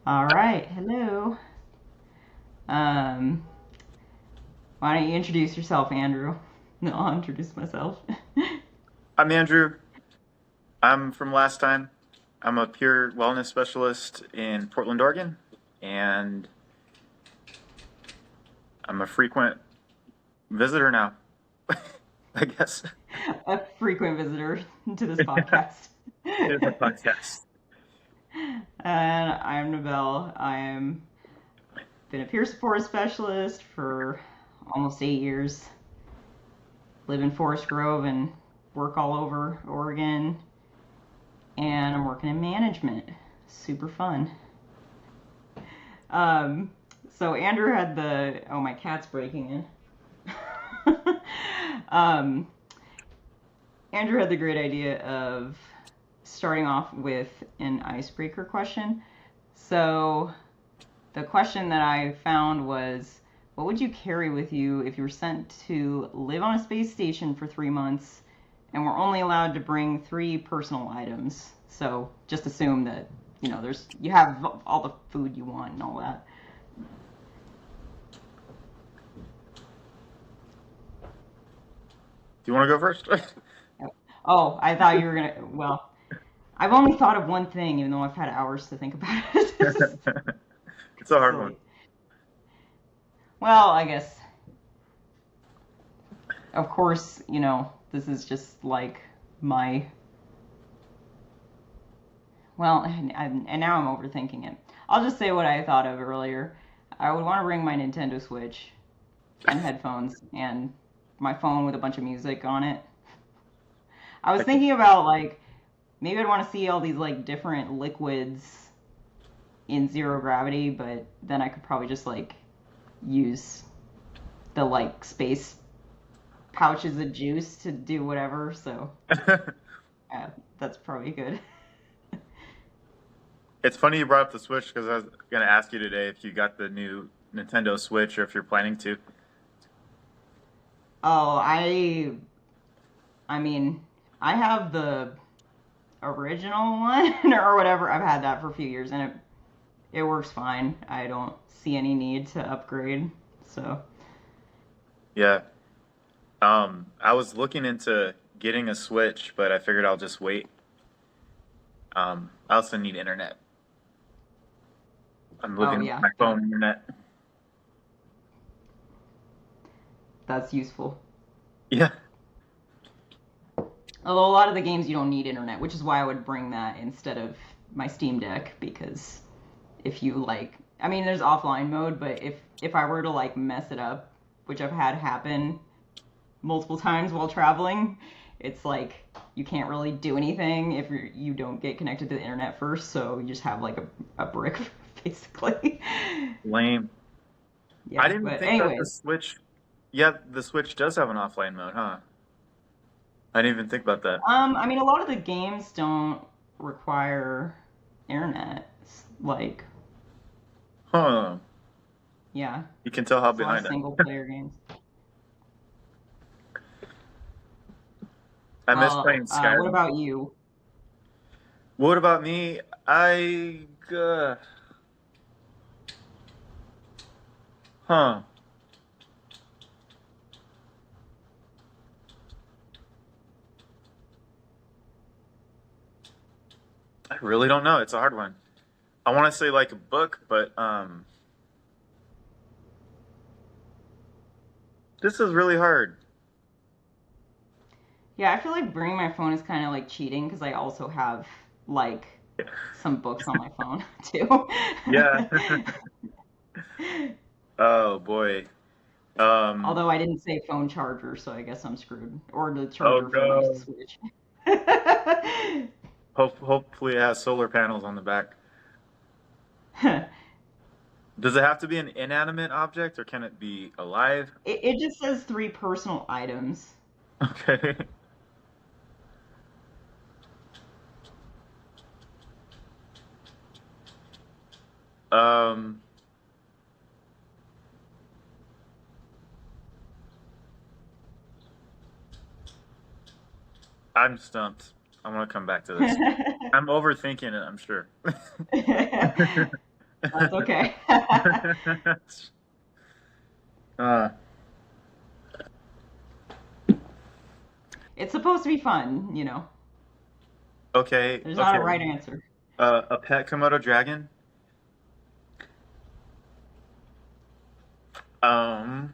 All right, hello. Um, why don't you introduce yourself, Andrew? No, I'll introduce myself. I'm Andrew. I'm from last time. I'm a peer wellness specialist in Portland, Oregon, and I'm a frequent visitor now, I guess, A frequent visitor to this podcast. to the podcast. And I'm Nybelle. I'm been a peer support specialist for almost 8 years. Live in Forest Grove and work all over Oregon. And I'm working in management. Super fun. Um, so Andrew had the my cat's breaking in. um, Andrew had the great idea of starting off with an icebreaker question. So the question that I found was, what would you carry with you if you were sent to live on a space station for 3 months and were only allowed to bring three personal items? So just assume that you have all the food you want and all that. Do you want to go first? Oh, I thought you were gonna. Well, I've only thought of one thing, even though I've had hours to think about it. It's a hard one. Silly. Well, I guess, of course, this is just like my. Well, and now I'm overthinking it. I'll just say what I thought of earlier. I would want to bring my Nintendo Switch and headphones and my phone with a bunch of music on it. I was Like, thinking about like maybe I'd want to see all these like different liquids in zero gravity, but then I could probably just like use the like space pouches of juice to do whatever. So uh, that's probably good. it's funny you brought up the Switch because I was going to ask you today if you got the new Nintendo Switch or if you're planning to. Oh, I mean, I have the original one or whatever. I've had that for a few years and it works fine. I don't see any need to upgrade. So, Yeah. I was looking into getting a Switch, but I figured I'll just wait. I also need internet. I'm oh looking at yeah, my phone internet. that's useful. Yeah. Although a lot of the games you don't need internet, which is why I would bring that instead of my Steam Deck because if you like, I mean, there's offline mode, but if I were to like mess it up, which I've had happen multiple times while traveling, it's like you can't really do anything if you don't get connected to the internet first, so you just have like a brick basically. Lame. I Yeah, didn't but think that the anyways, Switch. Yeah, the Switch does have an offline mode, huh? I didn't even think about that. I mean, a lot of the games don't require internet. Like, Huh. yeah, You can tell how it's a lot of behind I single am. player games. I miss Well, playing what Skyrim. about you? What about me? Huh. I really don't know. It's a hard one. I want to say like a book, but this is really hard. Yeah, I feel like bringing my phone is kind of like cheating because I also have like some books on my phone too. Yeah. Oh boy. Um. Although I didn't say phone charger, so I guess I'm screwed. Or the Oh charger for my no. Switch. Hopefully it has solar panels on the back. Does it have to be an inanimate object or can it be alive? it just says three personal items. Okay. Um, I'm stumped. I'm gonna come back to this. I'm overthinking it, I'm sure. That's okay. uh, It's supposed to be fun, you know. okay, There's not a okay. right answer. A pet Komodo dragon. Um,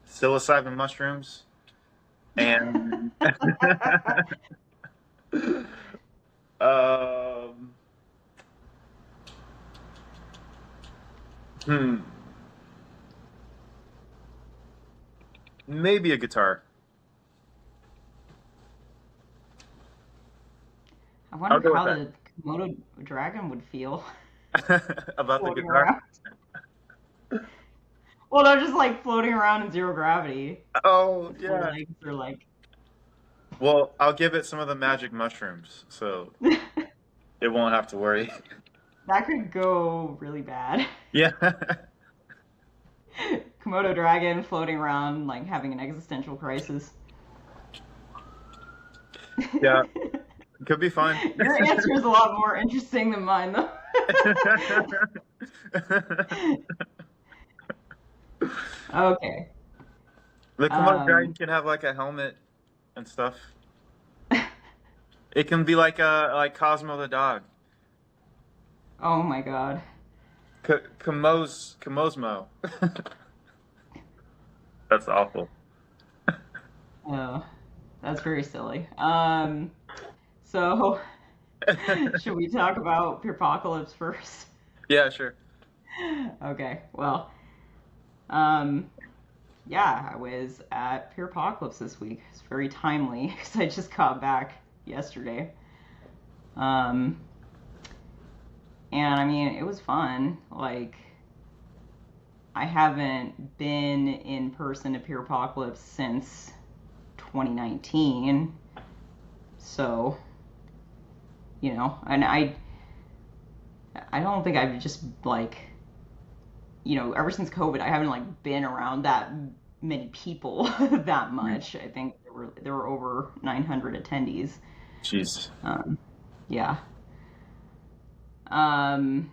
psilocybin mushrooms and um, hmm, maybe a guitar. I I'll wonder go with how that. the Komodo dragon would feel About the floating guitar. around. Well, they're just like floating around in zero gravity. Oh, Its yeah. legs are like Well, I'll give it some of the magic mushrooms, so it won't have to worry. that could go really bad. Yeah. Komodo dragon floating around like having an existential crisis. Yeah, could be fun. Your answer is a lot more interesting than mine, though. Okay. The Komodo dragon Um, can have like a helmet and stuff. It can be like like Cosmo the dog. oh my God. Komosmo. That's awful. Oh, that's very silly. So should we talk about Peerpocalypse first? Yeah, sure. Okay. Well, um, yeah, I was at Peerpocalypse this week. It's very timely because I just got back yesterday. Um, and I mean, it was fun. Like, I haven't been in person to Peerpocalypse since 2019. So, and I don't think I've just like, ever since COVID, I haven't like been around that many people that Mm. much. I think there were over 900 attendees. Jeez. Um, yeah. Um,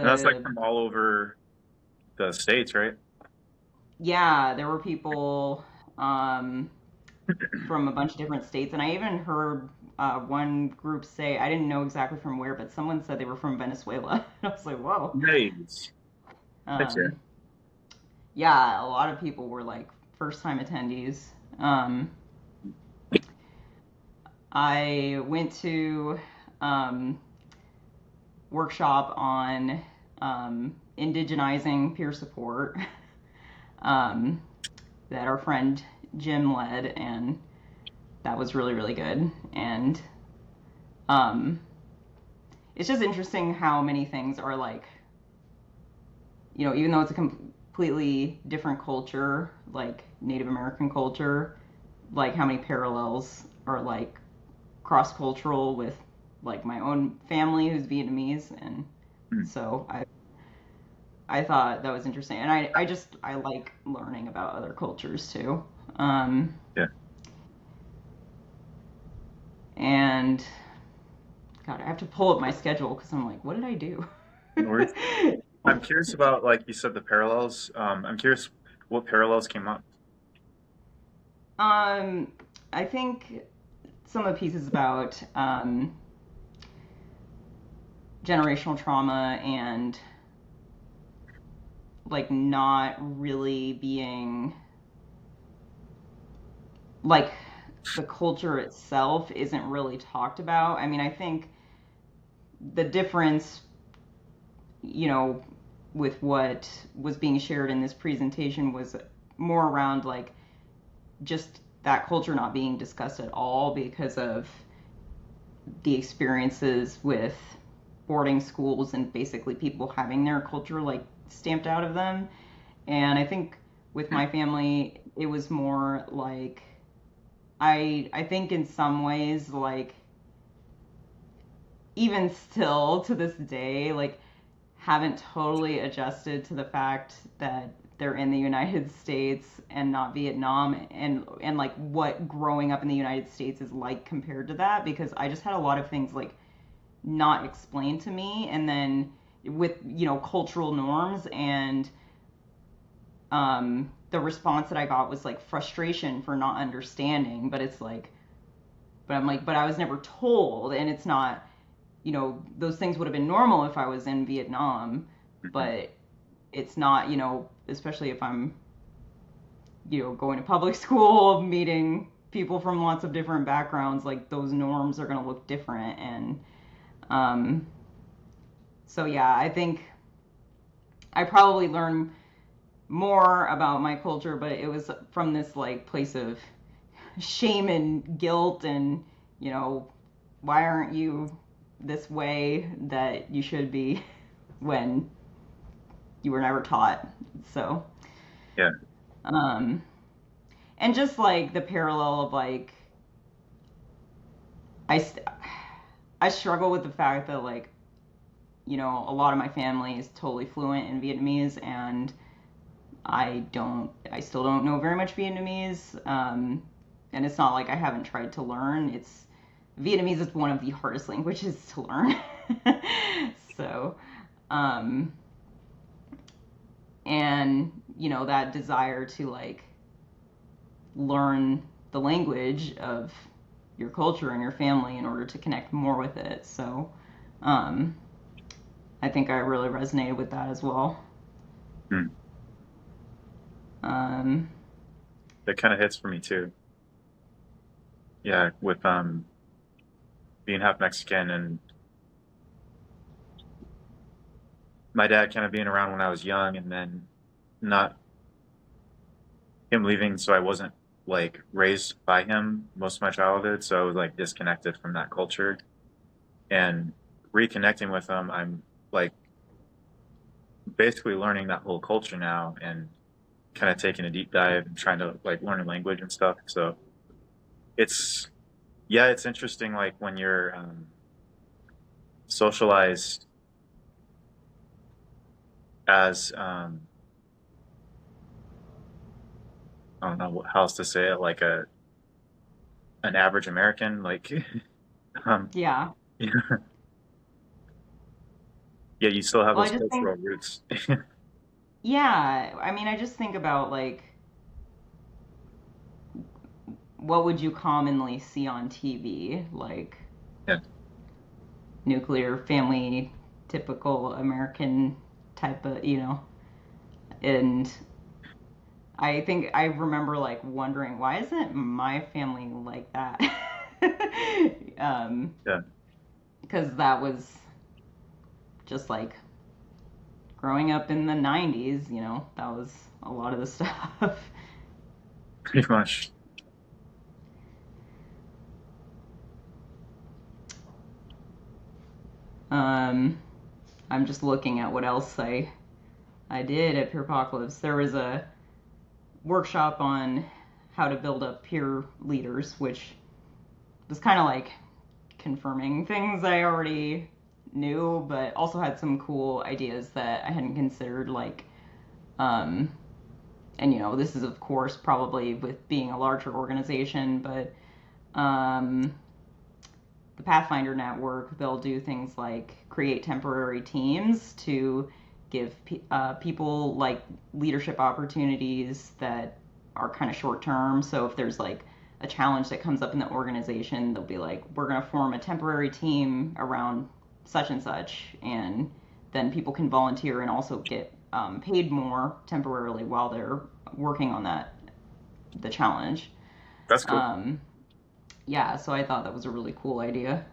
And that's like the from all over the states, right? yeah, there were people um, from a bunch of different states, and I even heard one group say I didn't know exactly from where, but someone said they were from Venezuela. I was like, whoa. Nice. Heck yeah. Um, yeah, a lot of people were like first time attendees. Um, I went to um, workshop on indigenizing peer support um, that our friend Jim led, and that was really, really good. And um, it's just interesting how many things are like, even though it's a completely different culture, like Native American culture, like how many parallels are like cross cultural with like my own family who's Vietnamese, and Mm. so I thought that was interesting, and I like learning about other cultures too. Um, Yeah. and God, I have to pull up my schedule because I'm like, what did I do? No worries. I'm curious about, like you said, the parallels. I'm curious what parallels came up. um, I think some of the pieces about generational trauma and like not really being like the culture itself isn't really talked about. I mean, I think the difference, you know, with what was being shared in this presentation was more around like just that culture not being discussed at all because of the experiences with boarding schools and basically people having their culture like stamped out of them. And I think with my family, it was more like I think in some ways like even still to this day like haven't totally adjusted to the fact that they're in the United States and not Vietnam, and like what growing up in the United States is like compared to that, because I just had a lot of things like not explained to me, and then with cultural norms, and the response that I got was like frustration for not understanding. But it's like, but I'm like, but I was never told, and it's not, those things would have been normal if I was in Vietnam, Mhm. but it's not, especially if I'm, going to public school, meeting people from lots of different backgrounds, like those norms are going to look different. And um, so, yeah, I think I probably learned more about my culture, but it was from this like place of shame and guilt, and, you know, why aren't you this way that you should be when you were never taught. So, Yeah. um, and just like the parallel of like, I, st- I struggle with the fact that like, a lot of my family is totally fluent in Vietnamese, and I still don't know very much Vietnamese. And it's not like I haven't tried to learn. Vietnamese is one of the hardest languages to learn. So, um, and that desire to like learn the language of your culture and your family in order to connect more with it. So, um, I think I really resonated with that as well. Mm. Um, That kind of hits for me too. Yeah, with being half Mexican and my dad kind of being around when I was young, and then not him leaving, so I wasn't like raised by him most of my childhood, so I was like disconnected from that culture. And reconnecting with him, I'm like basically learning that whole culture now and kind of taking a deep dive and trying to like learn a language and stuff. So it's yeah, it's interesting like when you're socialized as I don't know how else to say it, like an average American, like um yeah. yeah, yeah, you still have Well, I those just think, cultural roots. yeah, I mean, I just think about like, what would you commonly see on TV? Like Yeah. nuclear family, typical American type of, and I think I remember like wondering, why isn't my family like that? um, Yeah, because that was just like growing up in the 90s, that was a lot of the stuff. pretty much. um, I'm just looking at what else I did at Peerpocalypse. There was a workshop on how to build up peer leaders, which was kind of like confirming things I already knew, but also had some cool ideas that I hadn't considered, like, um, and this is of course probably with being a larger organization, but um, the Pathfinder network, they'll do things like create temporary teams to give people like leadership opportunities that are kind of short term. So if there's like a challenge that comes up in the organization, they'll be like, we're going to form a temporary team around such and such, and then people can volunteer and also get paid more temporarily while they're working on the challenge. That's cool. Um, yeah, so I thought that was a really cool idea.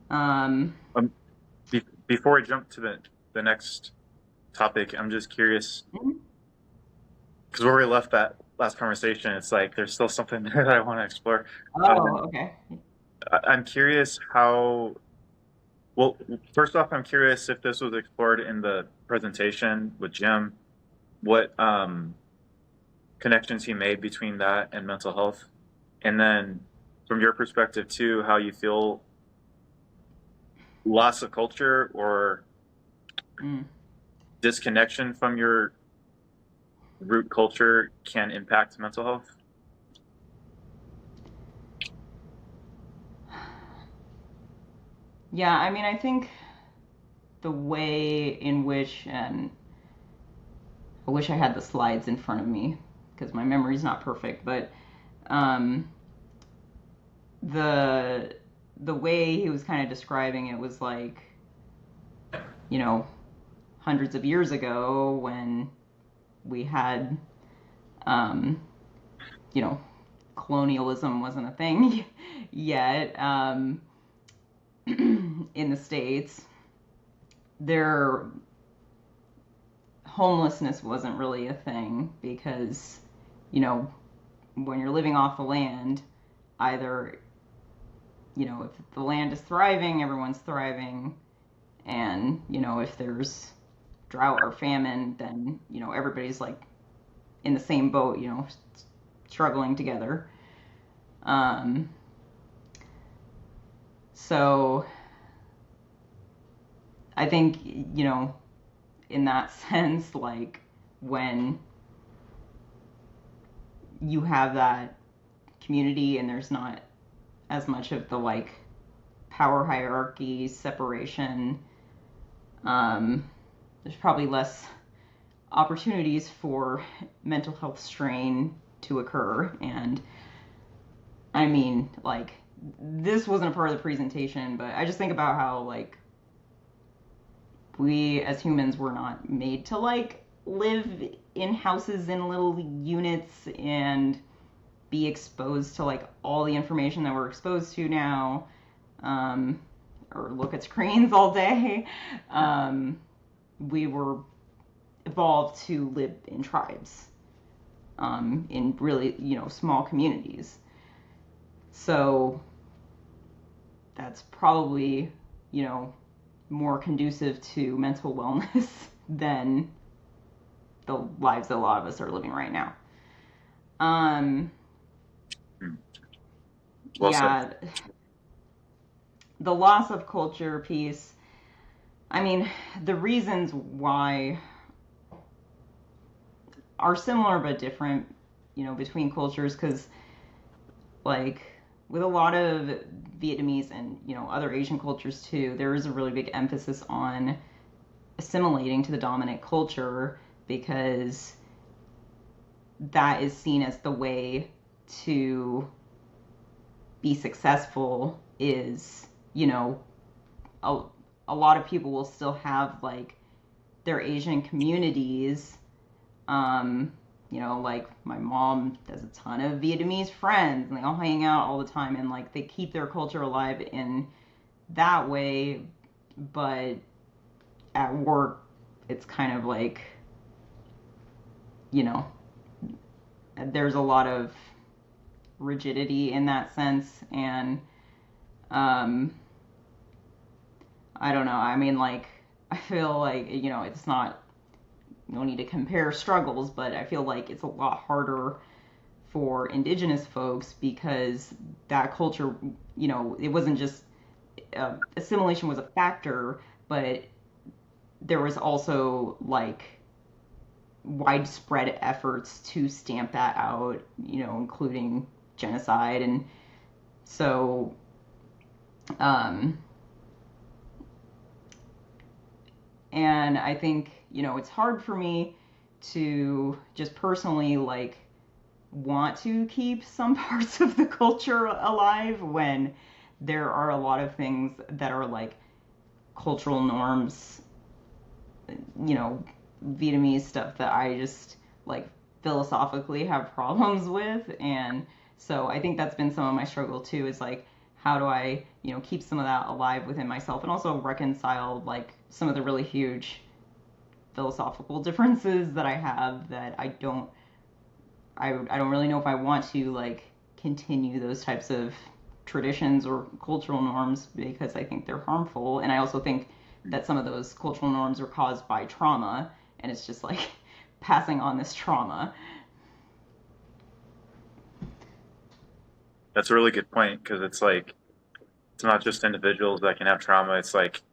Um, Before I jump to the next topic, I'm just curious because where we left that last conversation, it's like there's still something there that I want to explore. oh, Um, okay. I'm curious how. Well, first off, I'm curious if this was explored in the presentation with Jim, what connections he made between that and mental health, and then from your perspective too, how you feel loss of culture or Mm. disconnection from your root culture can impact mental health? Yeah, I mean, I think the way in which, and I wish I had the slides in front of me because my memory's not perfect, but um, the the way he was kind of describing it was like, you know, hundreds of years ago when we had, um, you know, colonialism wasn't a thing yet in the States. Their homelessness wasn't really a thing because, you know, when you're living off the land, either, you know, if the land is thriving, everyone's thriving, and, you know, if there's drought or famine, then, you know, everybody's like in the same boat, you know, struggling together. Um, so I think, you know, in that sense, like when you have that community and there's not as much of the like power hierarchy separation, there's probably less opportunities for mental health strain to occur. And I mean, like, this wasn't a part of the presentation, but I just think about how, like, we as humans were not made to, like, live in houses in little units and be exposed to, like, all the information that we're exposed to now, um, or look at screens all day. We were evolved to live in tribes, in really, you know, small communities. So that's probably, you know, more conducive to mental wellness than the lives that a lot of us are living right now. Um, Hmm. Well said. yeah, the loss of culture piece. I mean, the reasons why are similar but different, you know, between cultures, because like with a lot of Vietnamese and, you know, other Asian cultures too, there is a really big emphasis on assimilating to the dominant culture because that is seen as the way to be successful. Is, you know, a, a lot of people will still have like their Asian communities. You know, like my mom has a ton of Vietnamese friends and they all hang out all the time and like they keep their culture alive in that way. But at work, it's kind of like, you know, there's a lot of rigidity in that sense. And um, I don't know. I mean, like, I feel like, you know, it's not, no need to compare struggles, but I feel like it's a lot harder for indigenous folks because that culture, you know, it wasn't just assimilation was a factor, but there was also like widespread efforts to stamp that out, you know, including genocide. And so, um, and I think, you know, it's hard for me to just personally like want to keep some parts of the culture alive when there are a lot of things that are like cultural norms, you know, Vietnamese stuff that I just like philosophically have problems with. And so I think that's been some of my struggle too, is like, how do I, you know, keep some of that alive within myself and also reconcile like some of the really huge philosophical differences that I have that I don't really know if I want to like continue those types of traditions or cultural norms because I think they're harmful. And I also think that some of those cultural norms are caused by trauma, and it's just like passing on this trauma. That's a really good point because it's like it's not just individuals that can have trauma, it's like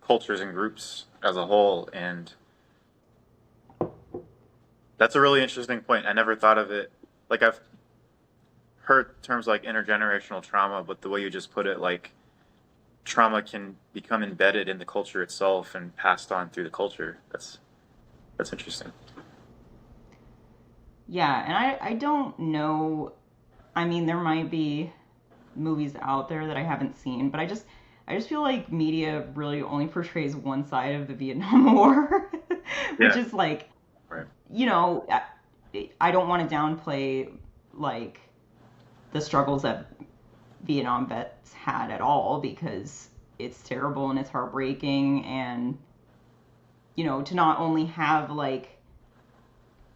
cultures and groups as a whole. And That's a really interesting point. I never thought of it. Like I've heard terms like intergenerational trauma, but the way you just put it, like trauma can become embedded in the culture itself and passed on through the culture. That's interesting. Yeah, and I don't know. I mean, there might be movies out there that I haven't seen, but I just feel like media really only portrays one side of the Vietnam War, which Yeah. is like, Right. you know, I don't want to downplay like the struggles that Vietnam vets had at all because it's terrible and it's heartbreaking and to not only have like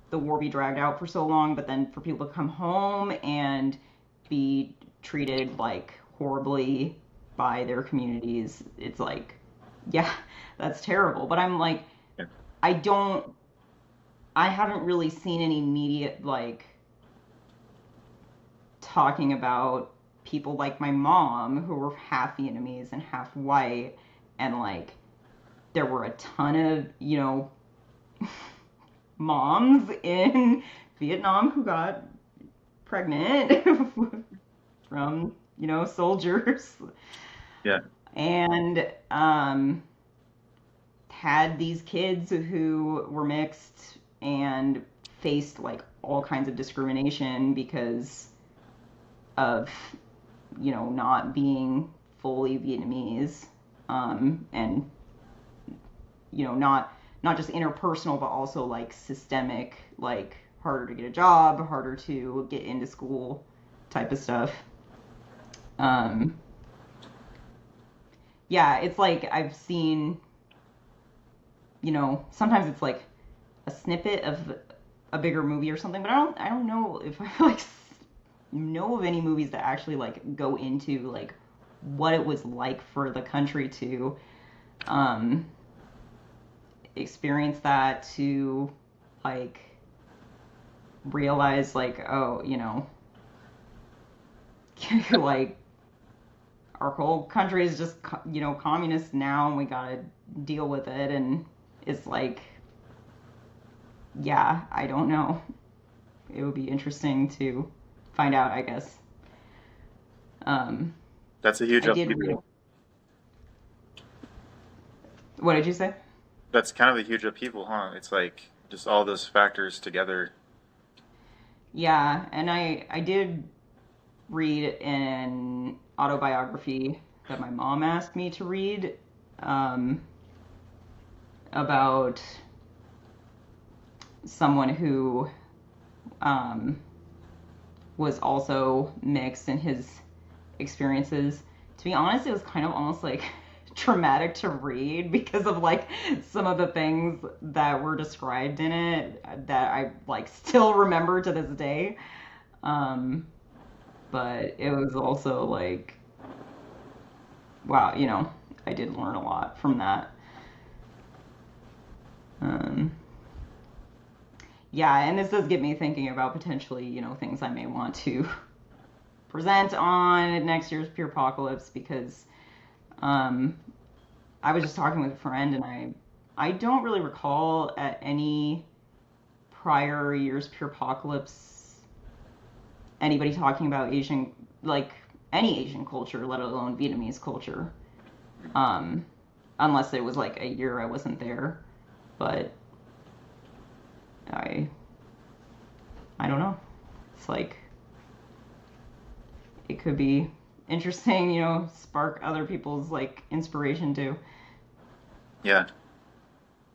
the war be dragged out for so long, but then for people to come home and be treated like horribly by their communities, it's like, yeah, that's terrible. But I'm like, Yeah. I don't, I haven't really seen any media like talking about people like my mom who were half Vietnamese and half white, and like there were a ton of, moms in Vietnam who got pregnant from, soldiers Yeah. and had these kids who were mixed and faced like all kinds of discrimination because of, not being fully Vietnamese, and, not just interpersonal, but also like systemic, like harder to get a job, harder to get into school type of stuff. Um, yeah, it's like I've seen, sometimes it's like a snippet of a bigger movie or something, but I don't know if I like know of any movies that actually like go into like what it was like for the country to um experience that, to like realize like, oh, like our whole country is just communist now and we gotta deal with it. And it's like, yeah, I don't know, it would be interesting to find out, I guess. um That's a huge I did read. upheaval. What did you say? That's kind of a huge upheaval, huh? It's like just all those factors together. Yeah, and I did read an autobiography that my mom asked me to read, um, about someone who um, was also mixed in his experiences. To be honest, it was kind of almost like traumatic to read because of like some of the things that were described in it that I like still remember to this day. Um, but it was also like, wow, I did learn a lot from that. Um, yeah, and this does get me thinking about potentially, things I may want to present on next year's Peerpocalypse because um, I was just talking with a friend and I don't really recall at any prior year's Peerpocalypse anybody talking about Asian, like any Asian culture, let alone Vietnamese culture. Um, Unless it was like a year I wasn't there, but I I don't know. It's like it could be interesting, spark other people's like inspiration too. Yeah.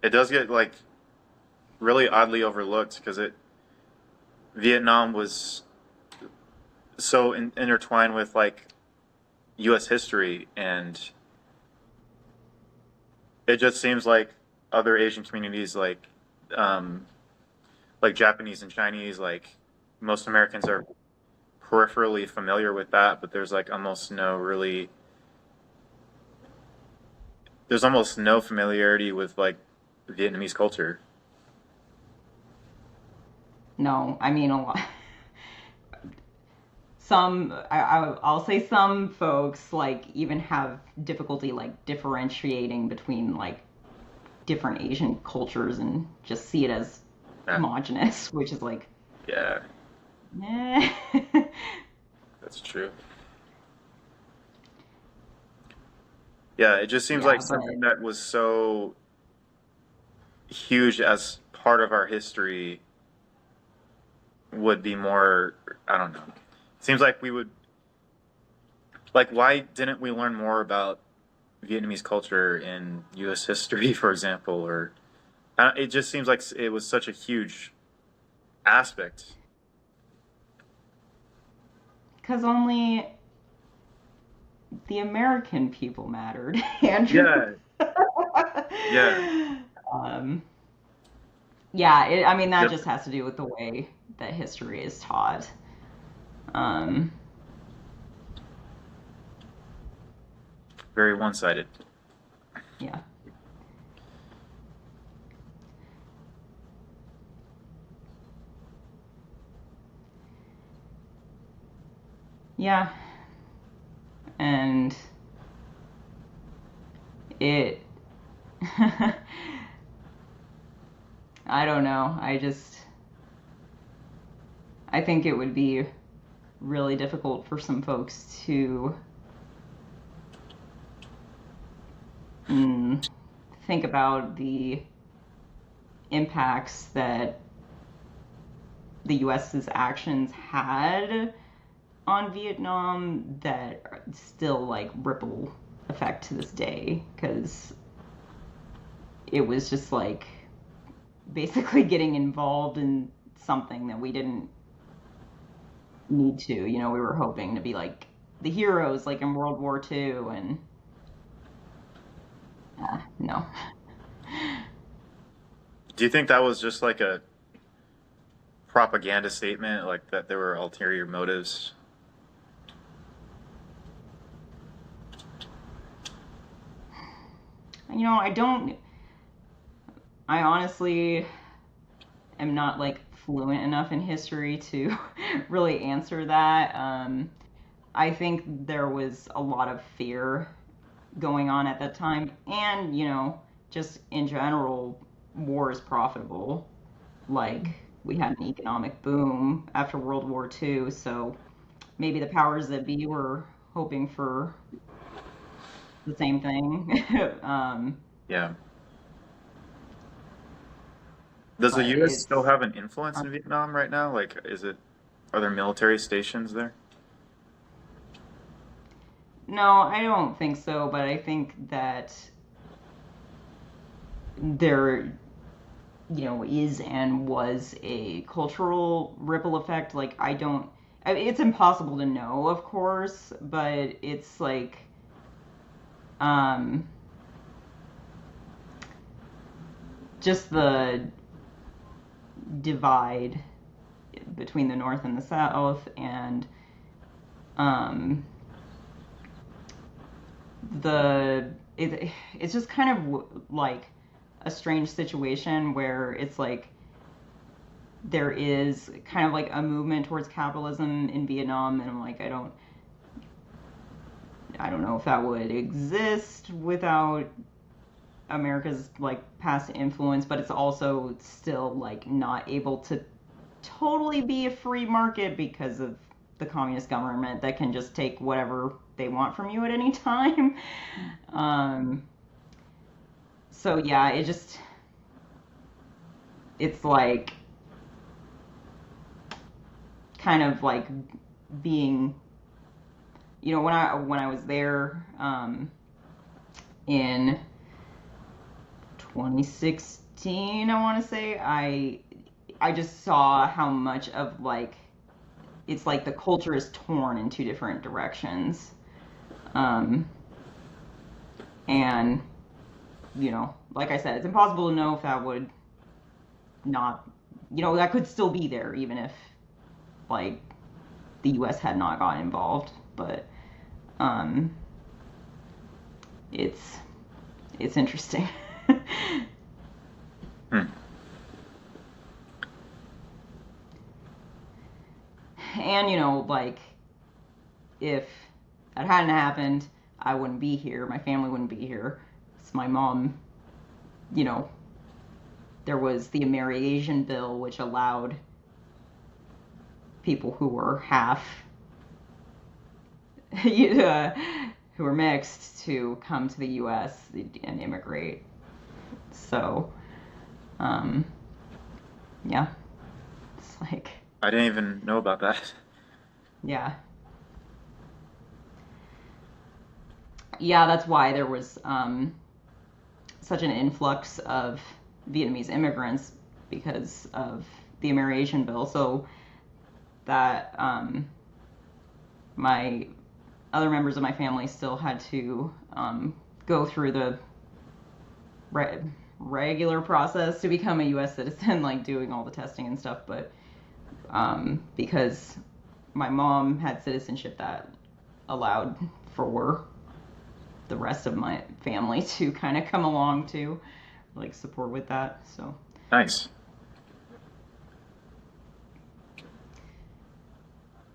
It does get like really oddly overlooked because it Vietnam was so intertwined with like U.S. history, and it just seems like other Asian communities, um, like Japanese and Chinese, like most Americans are peripherally familiar with that, but there's almost no familiarity with like Vietnamese culture. No, I mean a lot. I'll say some folks like even have difficulty like differentiating between like different Asian cultures and just see it as Yeah. homogenous, which is like, Yeah, eh. that's true. Yeah, it just seems like Yeah, but something that was so huge as part of our history would be more, I don't know. Seems like we would, like, why didn't we learn more about Vietnamese culture in U.S. history, for example? Or it just seems like it was such a huge aspect. because only the American people mattered, Andrew. Yeah, yeah, um, yeah, I mean, that yep. just has to do with the way that history is taught. Um, Very one-sided. yeah. Yeah. And it, I don't know. I think it would be really difficult for some folks to mm, think about the impacts that the US's actions had on Vietnam that still like ripple effect to this day, because it was just like basically getting involved in something that we didn't need to. We were hoping to be like the heroes like in World War II, and no. Do you think that was just like a propaganda statement, like that there were ulterior motives? I don't. I honestly am not like fluent enough in history to really answer that. I think there was a lot of fear going on at that time, and just in general, war is profitable. Like, we had an economic boom after World War II, so maybe the powers that be were hoping for the same thing. Yeah. Does the But U.S. still it's have an influence in Vietnam right now? Like, are there military stations there? no, I don't think so, but I think that there is and was a cultural ripple effect. Like, it's impossible to know, of course, but it's like, um, just the divide between the North and the South, and um, it's just kind of like a strange situation where it's like there is kind of like a movement towards capitalism in Vietnam, and I'm like, I don't know if that would exist without America's like past influence, but it's also still like not able to totally be a free market because of the communist government that can just take whatever they want from you at any time. Um, so yeah, it's like kind of like being, when I was there, in 2016, I want to say, I just saw how much of like it's like the culture is torn in two different directions. Um, and like I said, it's impossible to know if that would not, that could still be there even if like the U.S. had not gotten involved. But um, it's it's interesting. Hmm. And like, if that hadn't happened, I wouldn't be here. My family wouldn't be here. It's my mom, you know, there was the Asian bill, which allowed people who were half, who were mixed, to come to the U.S. and immigrate. So, um, yeah, it's like, I didn't even know about that. yeah. Yeah, that's why there was such an influx of Vietnamese immigrants because of the Asian bill. So that my other members of my family still had to go through the re- regular process to become a U.S. citizen, like doing all the testing and stuff. But because my mom had citizenship, that allowed for the rest of my family to kind of come along to like support with that. So Nice.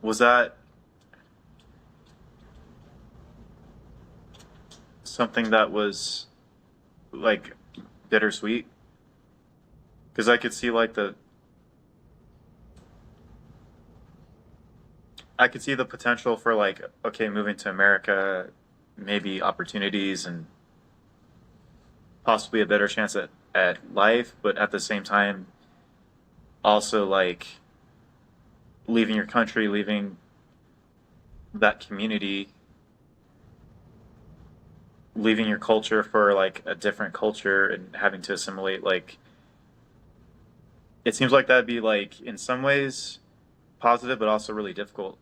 Was that something that was like bittersweet? Because I could see the potential for like, okay, moving to America, maybe opportunities and possibly a better chance at life, but at the same time, also like leaving your country, leaving that community, leaving your culture for like a different culture and having to assimilate. Like, it seems like that'd be like in some ways positive, but also really difficult.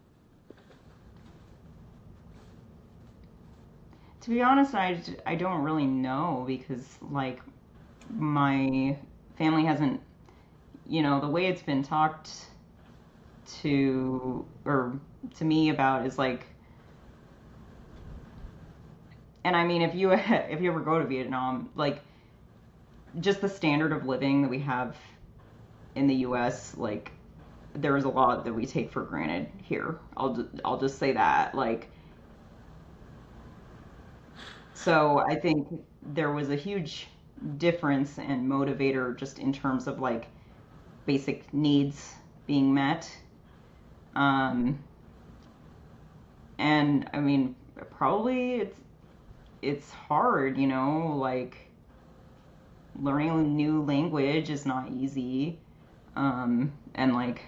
to be honest, I don't really know because like my family hasn't, the way it's been talked to or to me about is like, and I mean, if you if you ever go to Vietnam, like just the standard of living that we have in the U.S., like there is a lot that we take for granted here. I'll just say that. Like, so I think there was a huge difference and motivator just in terms of like basic needs being met. Um, and I mean, probably it's hard, like learning a new language is not easy. And like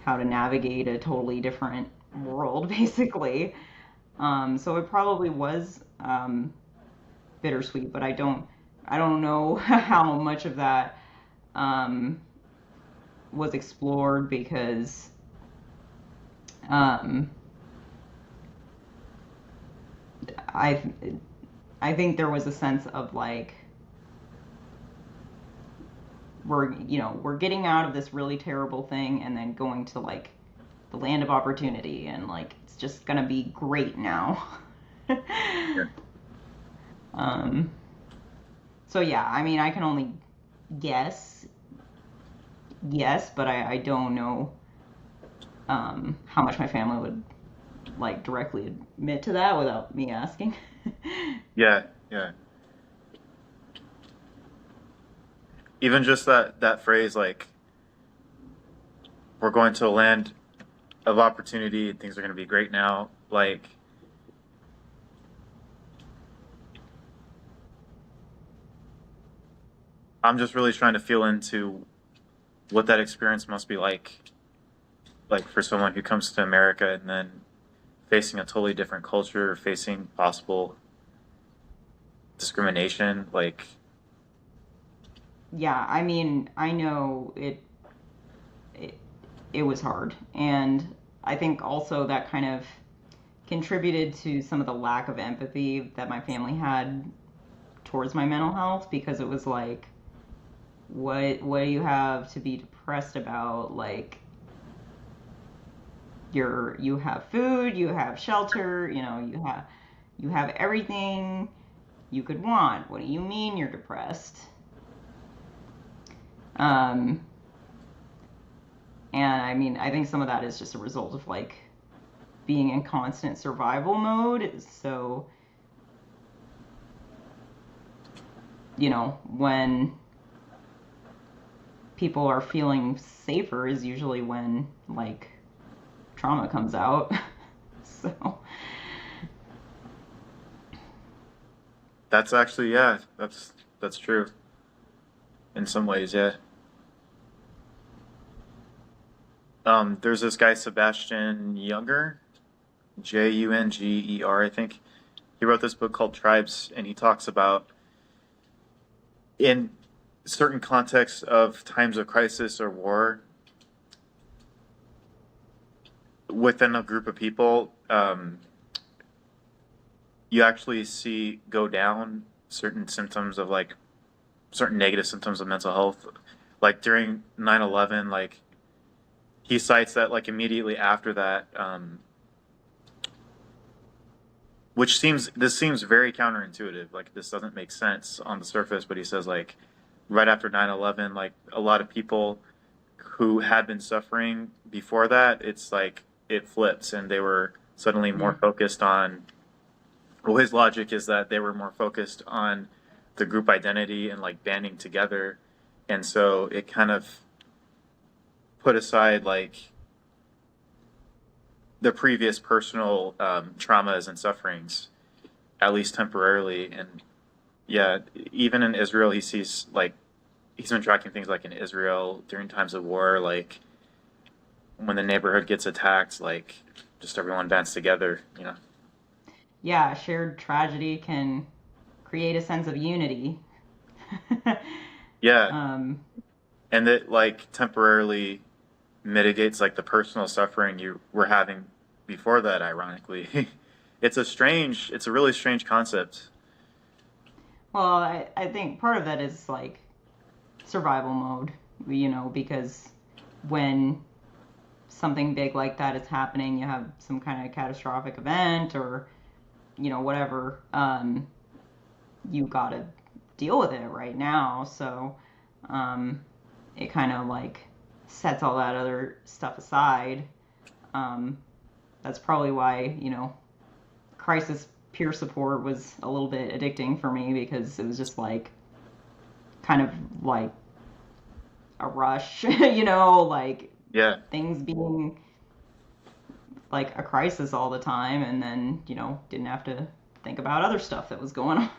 how to navigate a totally different world, basically. So it probably was bittersweet, but I don't know how much of that um, was explored because um, I I think there was a sense of like we're getting out of this really terrible thing and then going to like the land of opportunity and like it's just gonna be great now. Yeah. um, so yeah, I mean I can only guess, yes, but I don't know how much my family would like directly admit to that without me asking. Yeah, yeah. Even just that phrase, like we're going to a land of opportunity and things are going to be great now. Like, I'm just really trying to feel into what that experience must be like for someone who comes to America and then facing a totally different culture, facing possible discrimination. Like, Yeah, I mean I know it it was hard, and I think also that kind of contributed to some of the lack of empathy that my family had towards my mental health because it was like what do you have to be depressed about? Like you have food, you have shelter, you have everything you could want. What do you mean you're depressed? Um, and I mean, I think some of that is just a result of like being in constant survival mode. So, when people are feeling safer is usually when like trauma comes out. So That's actually, yeah, that's true in some ways, yeah. There's this guy Sebastian Junger, Junger, I think. He wrote this book called Tribes, and he talks about in certain contexts of times of crisis or war within a group of people, you actually see go down certain symptoms of like certain negative symptoms of mental health. Like during 9/11, like he cites that like immediately after that, which seems very counterintuitive. Like this doesn't make sense on the surface, but he says like right after 9/11, like a lot of people who had been suffering before that, it's like it flips and they were suddenly more mm, focused on. Well, his logic is that they were more focused on the group identity and like banding together, and so it kind of put aside like the previous personal traumas and sufferings, at least temporarily. And yeah, even in Israel, he sees like he's been tracking things like in Israel during times of war, like when the neighborhood gets attacked, like just everyone bands together, you know. yeah, shared tragedy can create a sense of unity. Yeah, um, and it like temporarily mitigates like the personal suffering you were having before that, ironically. It's a really strange concept. well, I think part of that is like survival mode, because when something big like that is happening, you have some kind of catastrophic event or, whatever, you gotta deal with it right now. So um, it kind of like sets all that other stuff aside. Um, that's probably why, crisis peer support was a little bit addicting for me because it was just like kind of like a rush, like Yeah, things being like a crisis all the time and then, didn't have to think about other stuff that was going on.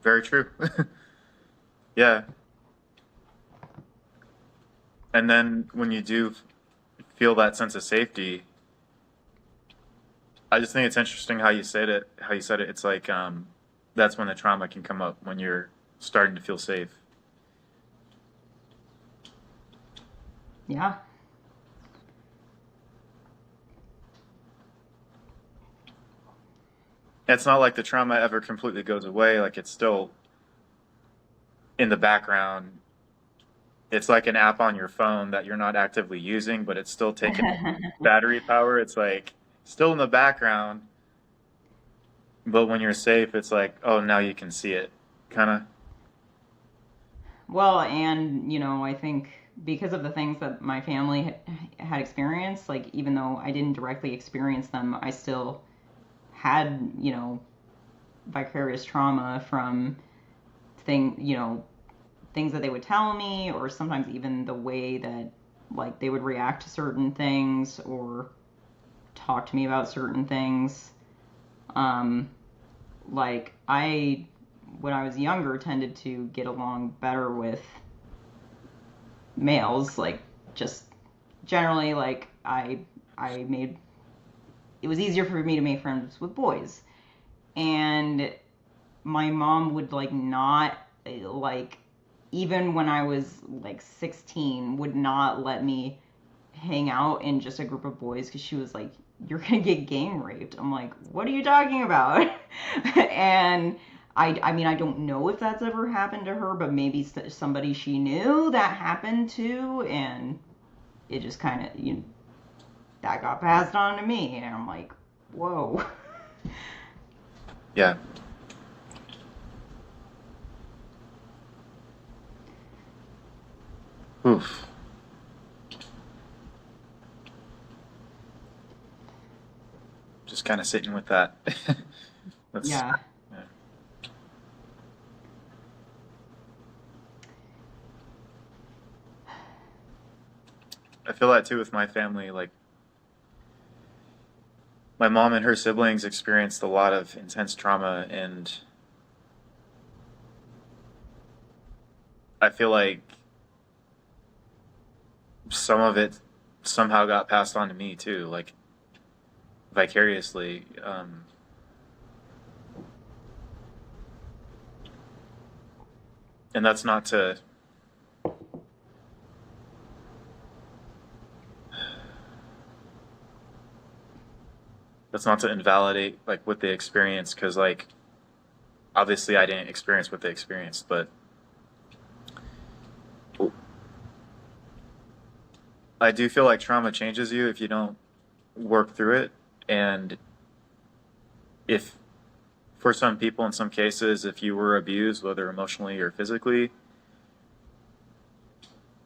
very true. Yeah, and then when you do feel that sense of safety, I just think it's interesting how you said it. How you said it. It's like that's when the trauma can come up when you're starting to feel safe. Yeah. It's not like the trauma ever completely goes away. Like it's still in the background. It's like an app on your phone that you're not actively using, but it's still taking battery power. It's like still in the background, but when you're safe, it's like, oh, now you can see it. Kind of. Well, and, I think because of the things that my family had experienced, like even though I didn't directly experience them, I still had, vicarious trauma from things that they would tell me, or sometimes even the way that like they would react to certain things or talk to me about certain things. Um, like when I was younger, tended to get along better with males, like just generally, like I made it was easier for me to make friends with boys, and my mom would like not like even when I was like 16 would not let me hang out in just a group of boys because she was like, you're gonna get gang raped. I'm like, what are you talking about? And I mean, I don't know if that's ever happened to her, but maybe somebody she knew that happened to, and it just kind of, that got passed on to me, and I'm like, whoa. Yeah. Oof. Just kind of sitting with that. That's Yeah. yeah. I feel that too with my family. Like my mom and her siblings experienced a lot of intense trauma, and I feel like some of it somehow got passed on to me too, like vicariously. And that's not to invalidate like what they experienced, because like obviously I didn't experience what they experienced, but I do feel like trauma changes you if you don't work through it. And if, for some people, in some cases, if you were abused, whether emotionally or physically,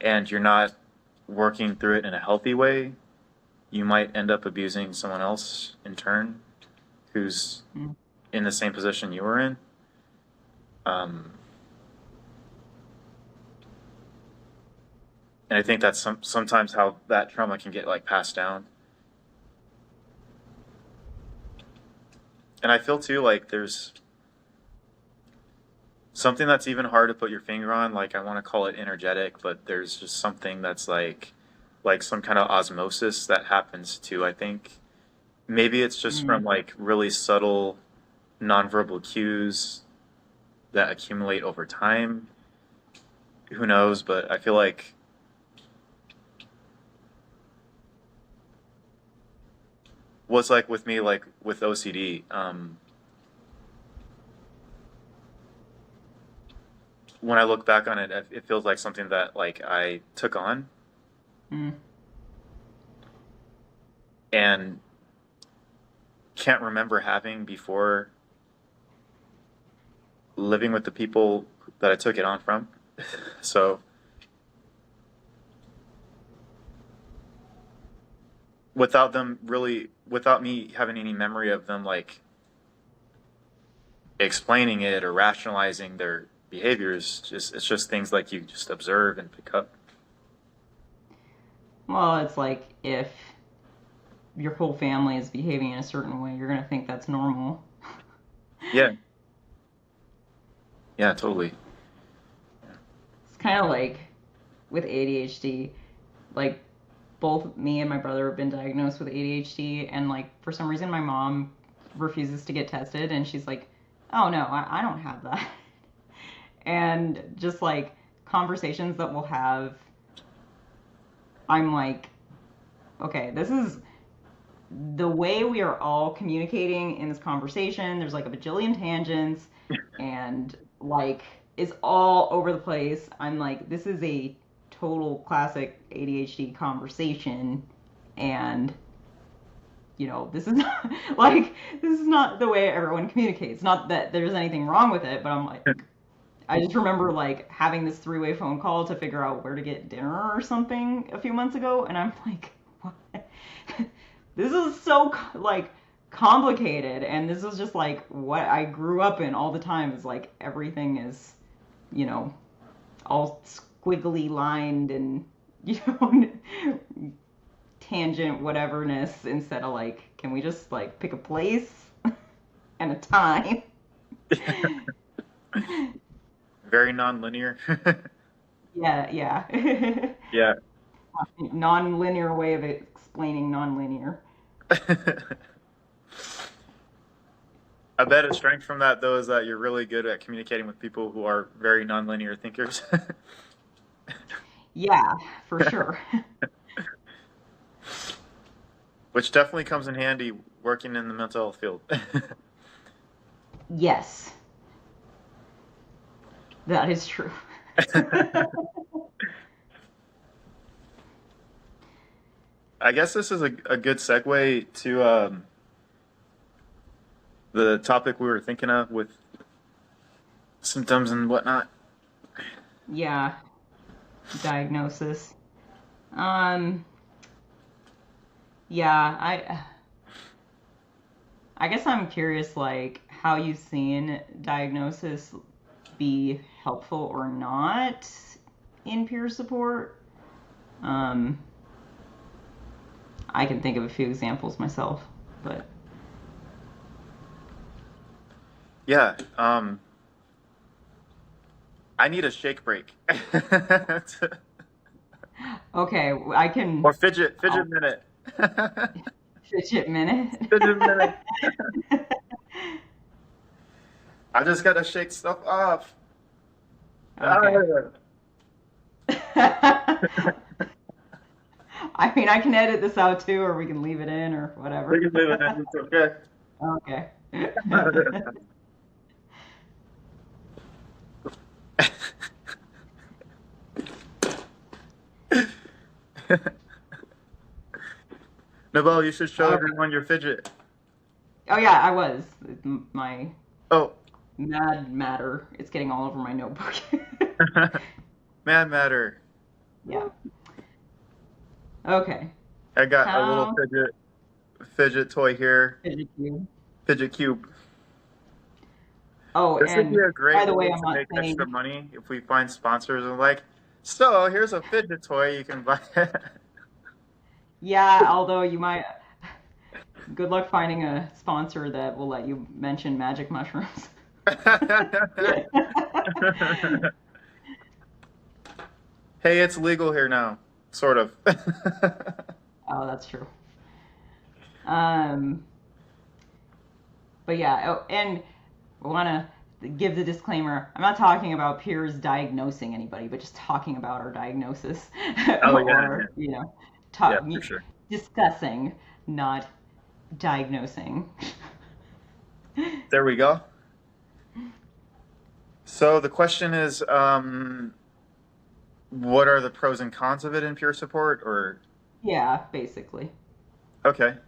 and you're not working through it in a healthy way, you might end up abusing someone else in turn who's Mm. in the same position you were in. Um, and I think that's sometimes how that trauma can get like passed down. And I feel too like there's something that's even hard to put your finger on. Like I want to call it energetic, but there's just something that's like some kind of osmosis that happens too. I think maybe it's just Mm. from like really subtle nonverbal cues that accumulate over time. Who knows? But I feel like what's like with me, like with OCD, when I look back on it, it feels like something that like I took on Mm. and can't remember having before living with the people that I took it on from. So without me having any memory of them like explaining it or rationalizing their behaviors, just it's just things like you just observe and pick up. Well, it's like if your whole family is behaving in a certain way, you're gonna think that's normal. Yeah, yeah, totally. It's kind of like with ADHD, like both me and my brother have been diagnosed with ADHD, and like for some reason my mom refuses to get tested, and she's like, "Oh no, I don't have that." And just like conversations that we'll have, I'm like, okay, this is the way we are all communicating in this conversation. There's like a bajillion tangents, and like it's all over the place. I'm like, this is a total classic ADHD conversation, and this is not like this is not the way everyone communicates. Not that there's anything wrong with it, but I'm like, I just remember like having this three-way phone call to figure out where to get dinner or something a few months ago, and I'm like, what? This is so like complicated, and this is just like what I grew up in all the time. Is like everything is, you know, all squiggly lined and you know tangent whateverness instead of like, can we just like pick a place and a time? Very non-linear. Yeah, yeah. Yeah. Non-linear way of explaining non-linear. I bet a strength from that though is that you're really good at communicating with people who are very non-linear thinkers. Yeah, for sure. Which definitely comes in handy working in the mental health field. Yes, that is true. I guess this is a good segue to the topic we were thinking of with symptoms and whatnot. Yeah, diagnosis. Um, yeah, I guess I'm curious like how you've seen diagnosis be helpful or not in peer support. Um, I can think of a few examples myself, but Yeah. I need a shake break. okay, I Or can. fidget I'll minute. fidget minute. Fidget minute. I just gotta shake stuff off. Okay. Ah. I mean, I can edit this out too, or we can leave it in, or We whatever. can leave it in. It's okay. Okay. Nybelle, you should show Okay. everyone your fidget. Oh yeah, I was. My Oh, mad matter. It's getting all over my notebook. man matter. Yeah. Okay. I got a little How fidget toy here. did you? Fidget cube. Oh, This would be and a by great the way, way I'm to not make extra saying. money if we find sponsors and like, so here's a fidget toy you can buy. Yeah, although you might. Good luck finding a sponsor that will let you mention magic mushrooms. Hey, it's legal here now, sort of. Oh, that's true. Um, but yeah, oh, and I want to give the disclaimer. I'm not talking about peers diagnosing anybody, but just talking about our diagnosis, Oh or yeah, yeah, talk, for sure. discussing, not diagnosing. There we go. So the question is, what are the pros and cons of it in peer support? Or Yeah, basically. okay,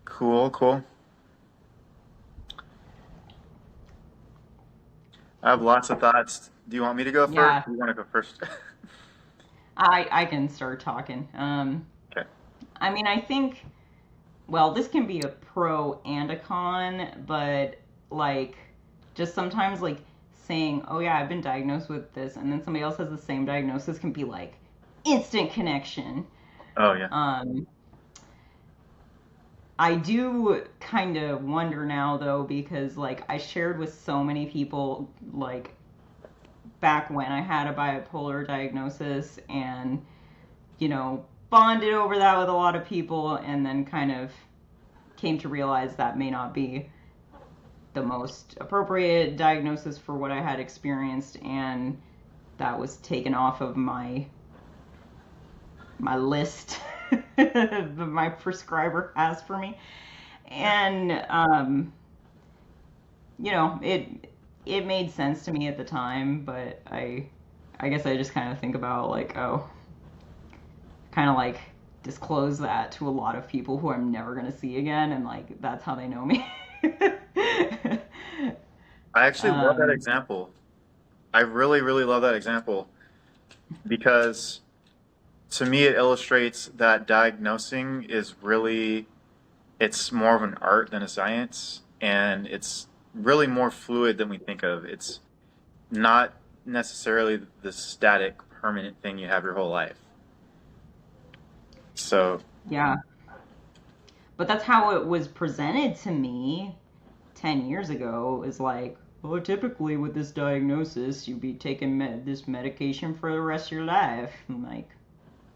cool, cool. I have lots of thoughts. Do you want me to go first? Yeah, Or do you want to go first? I can start talking. Okay. I mean, I think, well, this can be a pro and a con, but like just sometimes like saying, "Oh yeah, I've been diagnosed with this," and then somebody else has the same diagnosis can be like instant connection. Oh yeah. Um, I do kind of wonder now though because like I shared with so many people like back when I had a bipolar diagnosis and bonded over that with a lot of people and then kind of came to realize that may not be the most appropriate diagnosis for what I had experienced, and that was taken off of my list that my prescriber has for me. And it made sense to me at the time, but I guess I just kind of think about like, oh, kind of like disclose that to a lot of people who I'm never going to see again, and like that's how they know me. I actually love that um, example. I really, really love that example because to me it illustrates that diagnosing is really, it's more of an art than a science, and it's really more fluid than we think of. It's not necessarily the static permanent thing you have your whole life. So yeah, but that's how it was presented to me 10 years ago. Is like, well, typically with this diagnosis, you'd be taking this medication for the rest of your life. I'm like,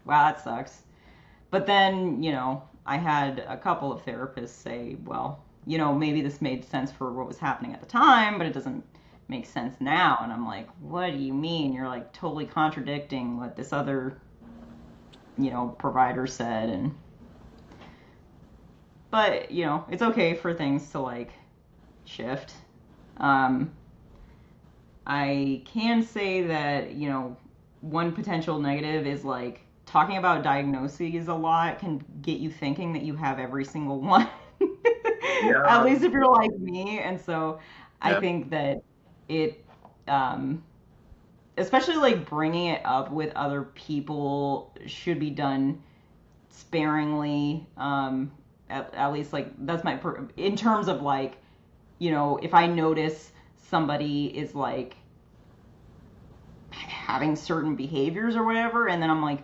wow, that sucks. But then, I had a couple of therapists say, well, maybe this made sense for what was happening at the time, but it doesn't make sense now. And I'm like, what do you mean? You're like totally contradicting what this other, provider said. But, it's okay for things to like shift. Um, I can say that, one potential negative is like talking about diagnoses a lot can get you thinking that you have every single one. At yeah, least if you're like me. And so I yeah. think that it, um, especially like bringing it up with other people, should be done sparingly. At least like that's in terms of like, if I notice somebody is like having certain behaviors or whatever, and then I'm like,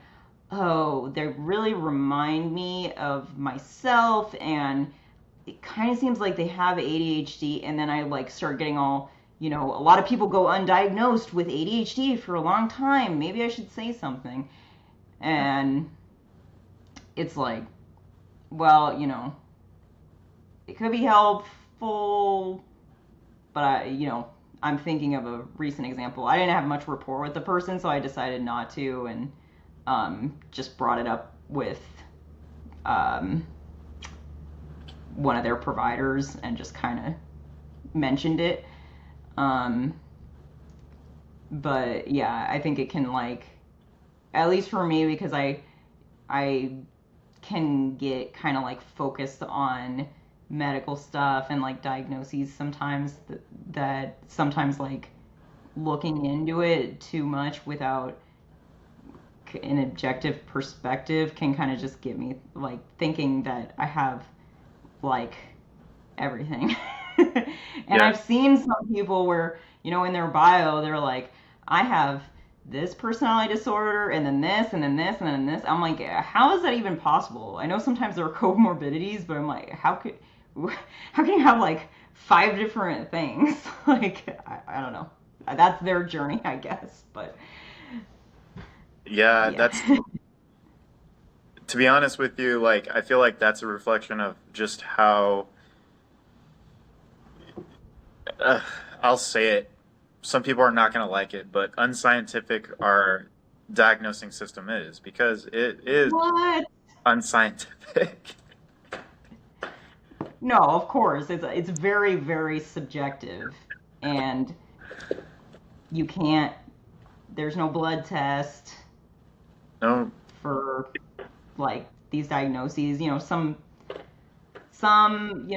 oh, they really remind me of myself, and it kind of seems like they have ADHD, and then I like start getting all, a lot of people go undiagnosed with ADHD for a long time. Maybe I should say something. And it's like, well, it could be helpful, but I'm thinking of a recent example. I didn't have much rapport with the person, so I decided not to, and just brought it up with um, one of their providers and just kind of mentioned it. Um, but yeah, I think it can like, at least for me, because I can get kind of like focused on medical stuff and like diagnoses sometimes that sometimes like looking into it too much without an objective perspective can kind of just get me like thinking that I have like everything. And Yeah. I've seen some people where, in their bio, they're like, I have this personality disorder, and then this, and then this, and then this. I'm like, how is that even possible? I know sometimes there are comorbidities, but I'm like, how can you have like five different things? Like, I don't know. That's their journey, I guess. But Yeah, yeah. that's to be honest with you, like I feel like that's a reflection of just how uh, I'll say it. Some people are not going to like it, but unscientific our diagnosing system is because it is What? unscientific. No, of course. It's very, very subjective, and you can't. There's no blood test No, for like these diagnoses. Some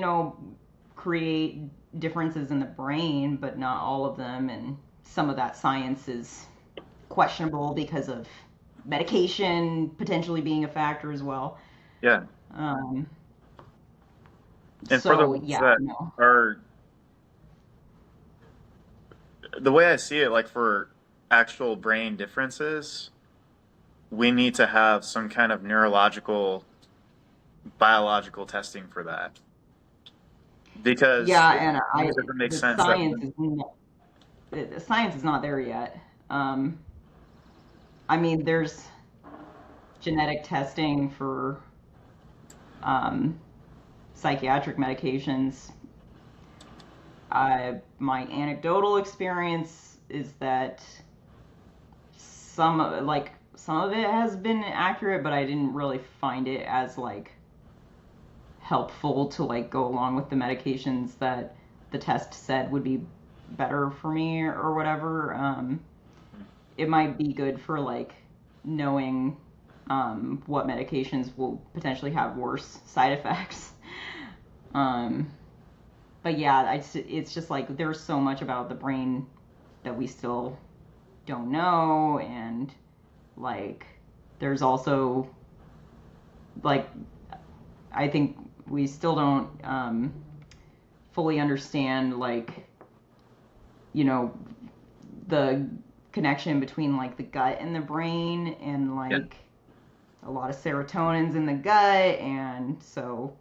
create differences in the brain, but not all of them, and some of that science is questionable because of medication potentially being a factor as well. yeah. Um, And for the so ones yeah, that no. are the way I see it, like for actual brain differences, we need to have some kind of neurological, biological testing for that. Because Yeah, it and I doesn't make the sense that science is not, the science is not there yet. Um, I mean, there's genetic testing for um, psychiatric medications. My anecdotal experience is that some of it has been accurate, but I didn't really find it as like helpful to like go along with the medications that the test said would be better for me or whatever. It might be good for like knowing what medications will potentially have worse side effects. Um, but yeah, it's just like there's so much about the brain that we still don't know, and like there's also like I think we still don't fully understand like you know the connection between like the gut and the brain, and yeah, like a lot of serotonin's in the gut, and so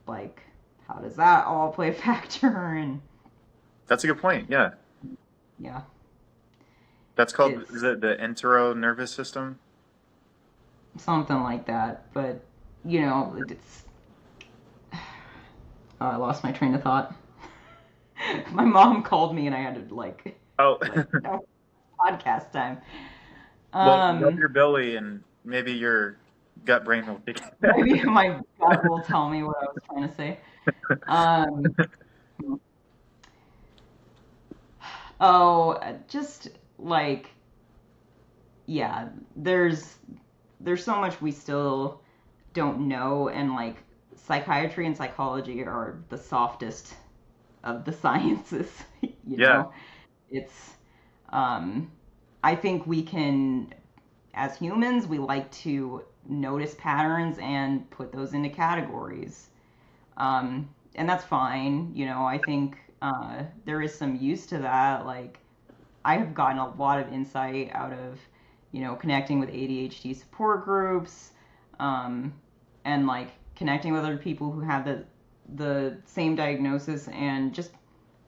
like how does that all play a factor? And that's a good point. Yeah. yeah, That's called is it's it the entero nervous system? something like that. But it's oh, I lost my train of thought. My mom called me and I had to Oh, no, podcast time. well, rub Um, your belly and maybe your gut brain will kick. maybe my gut will tell me what I was trying to say. Um, oh, just like yeah, there's so much we still don't know, and like psychiatry and psychology are the softest of the sciences. you Yeah, know, it's um, I think we can, as humans, we like to notice patterns and put those into categories. And that's fine. I think there is some use to that. Like, I have gotten a lot of insight out of connecting with ADHD support groups, um, and like connecting with other people who have the same diagnosis, and just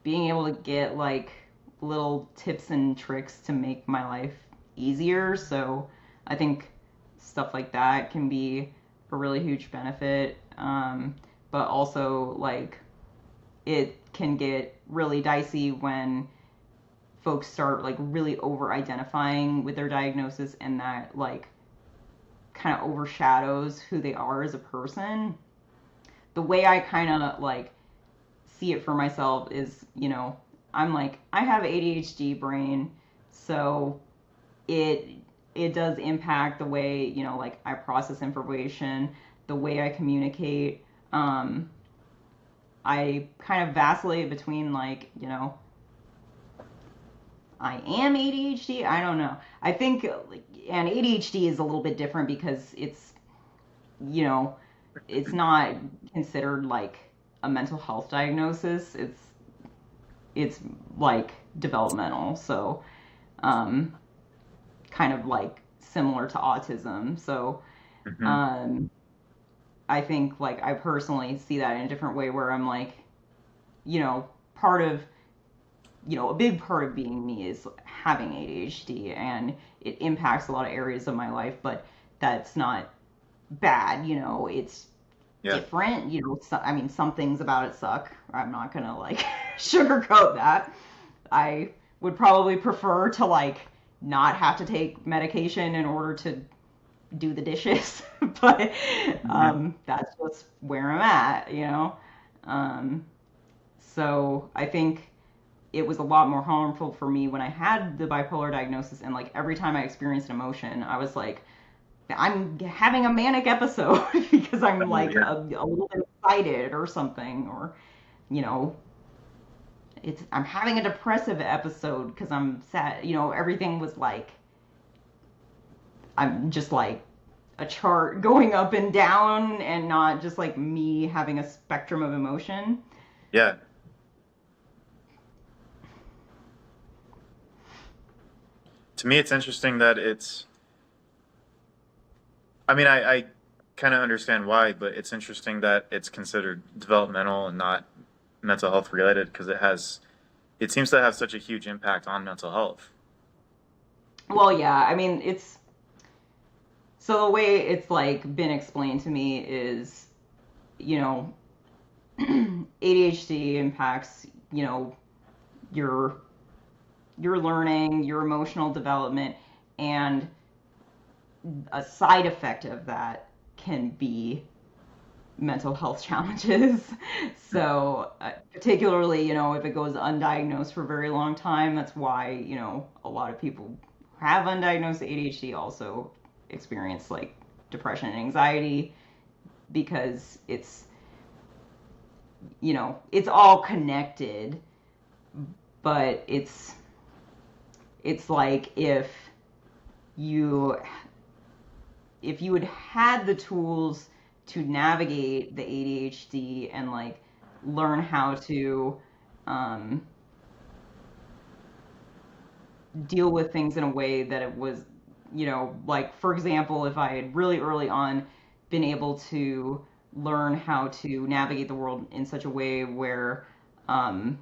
being able to get like little tips and tricks to make my life easier. So I think stuff like that can be a really huge benefit. But also, like, it can get really dicey when folks start like really over identifying with their diagnosis, and that like kind of overshadows who they are as a person. The way I kind of like see it for myself is, I'm like, I have ADHD brain, so it it does impact the way, like I process information, the way I communicate. I kind of vacillate between like, I am ADHD. I don't know. I think, and ADHD is a little bit different because you know, it's not considered like a mental health diagnosis. It's like developmental. So, um, kind of like similar to autism. So, Hmm. um, I think like I personally see that in a different way where I'm like, part of, a big part of being me is having ADHD, and it impacts a lot of areas of my life, but that's not bad, it's Yeah. different, I mean, some things about it suck. I'm not gonna like sugarcoat that. I would probably prefer to like not have to take medication in order to do the dishes, but Hmm. that's just where I'm at. Um, so I think it was a lot more harmful for me when I had the bipolar diagnosis, and like every time I experienced an emotion, I was like, I'm having a manic episode because I'm Oh, like yeah. a little bit excited or something, or you know, I'm having a depressive episode because I'm sad. Everything was like I'm just like a chart going up and down, and not just like me having a spectrum of emotion. Yeah. To me, it's interesting that I mean, I kind of understand why, but it's interesting that it's considered developmental and not mental health related because it seems to have such a huge impact on mental health. Well, yeah, I mean, so the way it's like been explained to me is, you know, ADHD impacts, your your learning, your emotional development, and a side effect of that can be mental health challenges. So, particularly, if it goes undiagnosed for a very long time, that's why, a lot of people who have undiagnosed ADHD also experience like depression and anxiety, because it's all connected, but it's like you if you had the tools to navigate the ADHD and like learn how to um, deal with things in a way that it was, like for example, if I had really early on been able to learn how to navigate the world in such a way where um,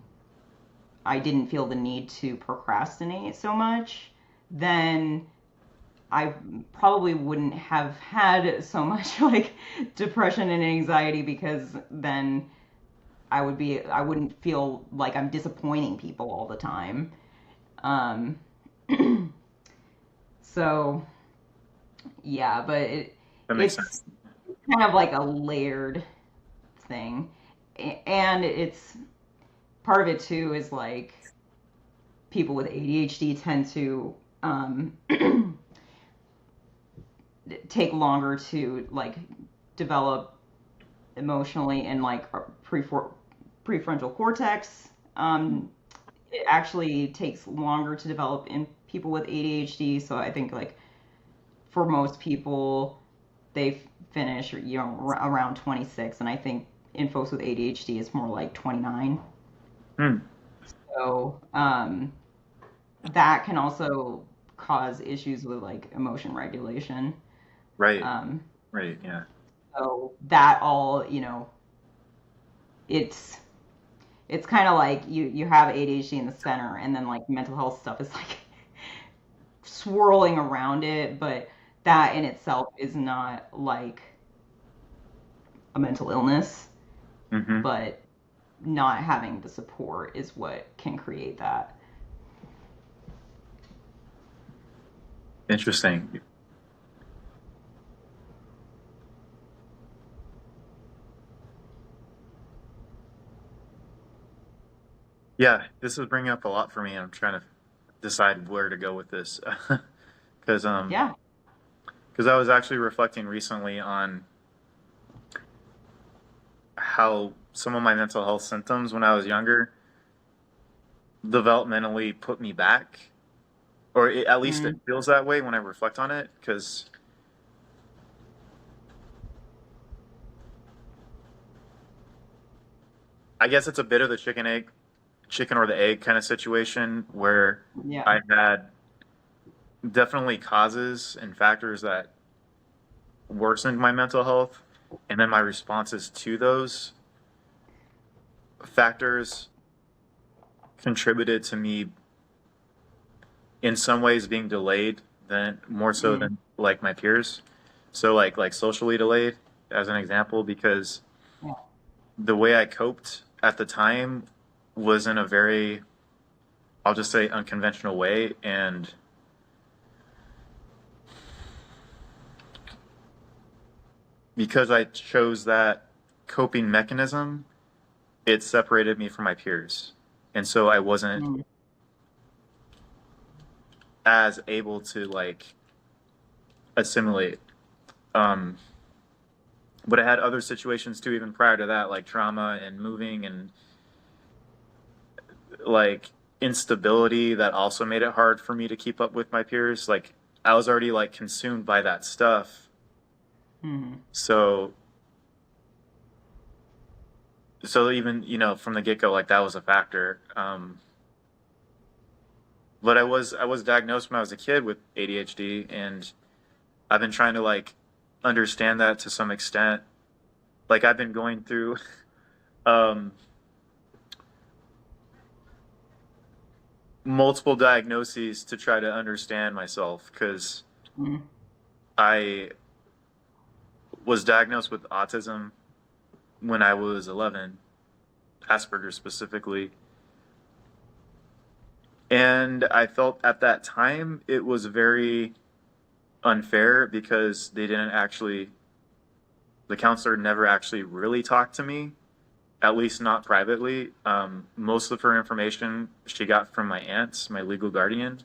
I didn't feel the need to procrastinate so much, then I probably wouldn't have had so much like depression and anxiety, because then I wouldn't feel like I'm disappointing people all the time. Um, so yeah, but That makes it's sense. kind of like a layered thing, and it's part of it too is like people with ADHD tend to take longer to like develop emotionally, and like prefrontal cortex. It actually takes longer to develop in people with ADHD. So I think like for most people, they finish, around 26, and I think in folks with ADHD, it's more like 29. Hmm. So that can also cause issues with like emotion regulation. Right. Um, Right. Yeah. so that all, it's it's kind of like you have ADHD in the center, and then like mental health stuff is like swirling around it, but that in itself is not like a mental illness, Hmm. but not having the support is what can create that. Interesting. Yeah, this is bringing up a lot for me. I'm trying to decide where to go with this because Yeah. I was actually reflecting recently on how some of my mental health symptoms when I was younger developmentally put me back, or at least it Mm, feels that way when I reflect on it. Because I guess it's a bit of the chicken or the egg kind of situation where yeah. I had definitely causes and factors that worsened my mental health, and then my responses to those factors contributed to me in some ways being delayed than more so Mm, than like my peers. So like socially delayed as an example, because yeah. the way I coped at the time was in a very, I'll just say, unconventional way. And because I chose that coping mechanism, it separated me from my peers. And so I wasn't Mm, as able to like assimilate. Um, but I had other situations too, even prior to that, like trauma and moving and like instability that also made it hard for me to keep up with my peers. Like I was already like consumed by that stuff. mm. So even, from the get-go, like that was a factor. But I was diagnosed when I was a kid with ADHD, and I've been trying to like understand that to some extent. Like I've been going through um multiple diagnoses to try to understand myself, because Mm. I was diagnosed with autism when I was 11, Asperger's specifically. And I felt at that time it was very unfair because the counselor never actually really talked to me, at least not privately. Most of her information she got from my aunt, my legal guardian.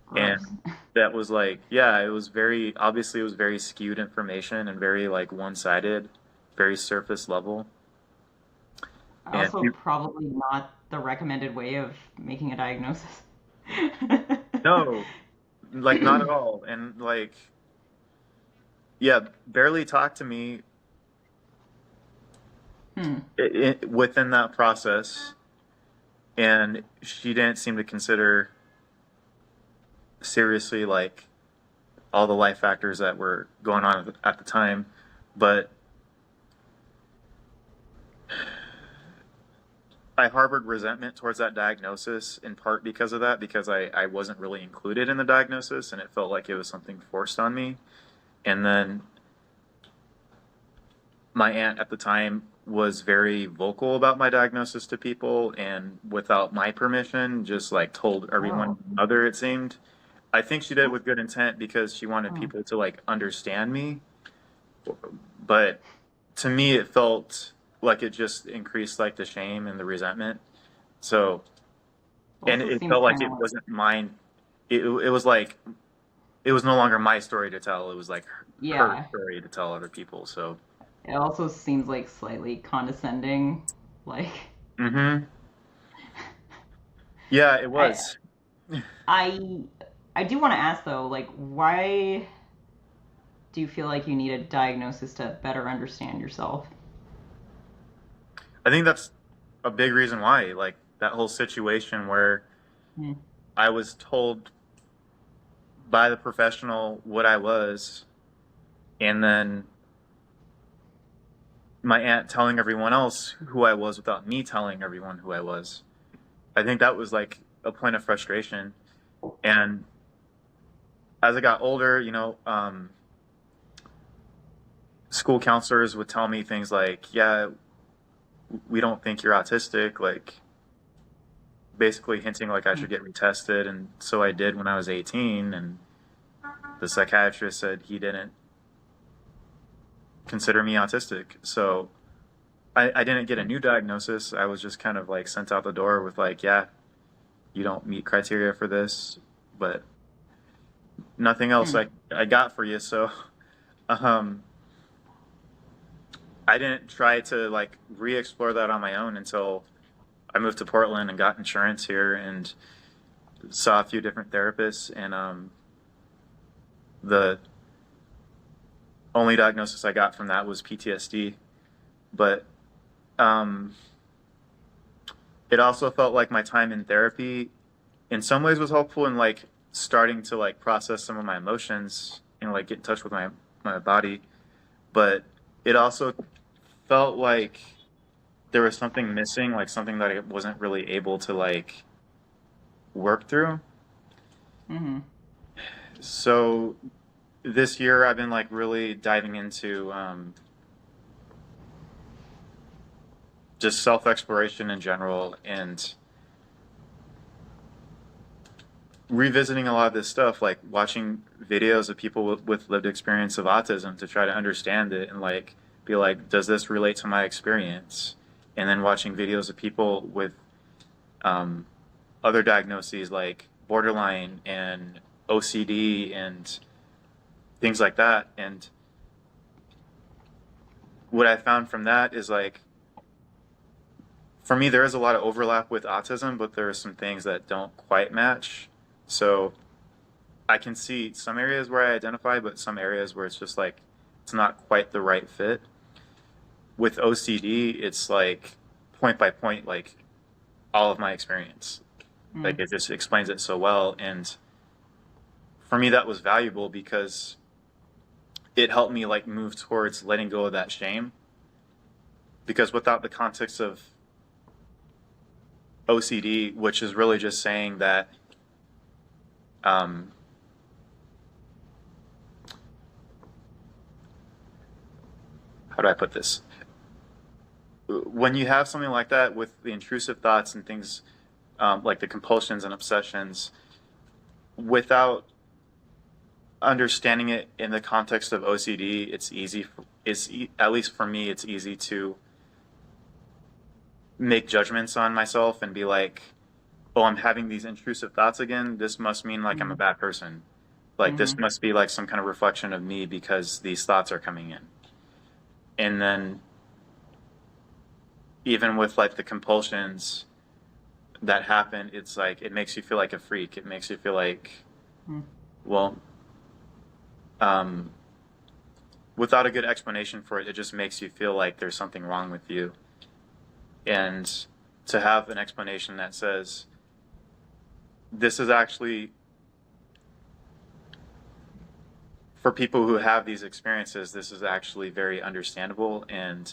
Gross. And that was like, yeah, it was very skewed information and very like one sided, very surface level. And Also, probably not the recommended way of making a diagnosis. no, like not at all. And like, yeah, barely talked to me Hmm. within that process. And she didn't seem to consider seriously like all the life factors that were going on at the time. But I harbored resentment towards that diagnosis in part because of that, because I wasn't really included in the diagnosis and it felt like it was something forced on me. And then my aunt at the time was very vocal about my diagnosis to people, and without my permission just like told everyone Oh. other, it seemed. I think she did it That's, with good intent because she wanted oh. people to like understand me, but to me it felt like it just increased like the shame and the resentment. So, and Also it seems felt like kind of it like, wasn't mine. It was like it was no longer my story to tell. It was like her yeah. story to tell other people. So, It also seems like slightly condescending. Like, hmm, yeah, it I, was. I, I do want to ask though, like, why do you feel like you need a diagnosis to better understand yourself? I think that's a big reason why, like that whole situation where Hmm. I was told by the professional what I was, and then my aunt telling everyone else who I was without me telling everyone who I was. I think that was like a point of frustration. And as I got older, school counselors would tell me things like, yeah, we don't think you're autistic, like basically hinting like I should get retested. And so I did when I was 18. And the psychiatrist said he didn't consider me autistic. So I didn't get a new diagnosis. I was just kind of like sent out the door with like, yeah, you don't meet criteria for this, but nothing else I got for you. So um, I didn't try to like re-explore that on my own until I moved to Portland and got insurance here and saw a few different therapists. And the only diagnosis I got from that was PTSD. But um, it also felt like my time in therapy in some ways was helpful in like starting to like process some of my emotions and like get in touch with my body. But it also felt like there was something missing, like something that I wasn't really able to like work through. Mm-hmm. So this year I've been like really diving into just self exploration in general and revisiting a lot of this stuff, like watching videos of people with lived experience of autism to try to understand it and like be like, does this relate to my experience? And then watching videos of people with other diagnoses like borderline and OCD and things like that. And what I found from that is like, for me, there is a lot of overlap with autism, but there are some things that don't quite match. So I can see some areas where I identify, but some areas where it's just like, it's not quite the right fit. With OCD, it's like point by point, like all of my experience. Like it just explains it so well. And for me, that was valuable because it helped me like move towards letting go of that shame. Because without the context of OCD, which is really just saying that how do I put this? When you have something like that with the intrusive thoughts and things like the compulsions and obsessions, without understanding it in the context of OCD, at least for me, it's easy to make judgments on myself and be like, oh, I'm having these intrusive thoughts again. This must mean like I'm a bad person. Like this must be like some kind of reflection of me because these thoughts are coming in. And then even with like the compulsions that happen, it's like, it makes you feel like a freak. It makes you feel like, well, without a good explanation for it, it just makes you feel like there's something wrong with you. And to have an explanation that says, this is actually, for people who have these experiences, this is actually very understandable, and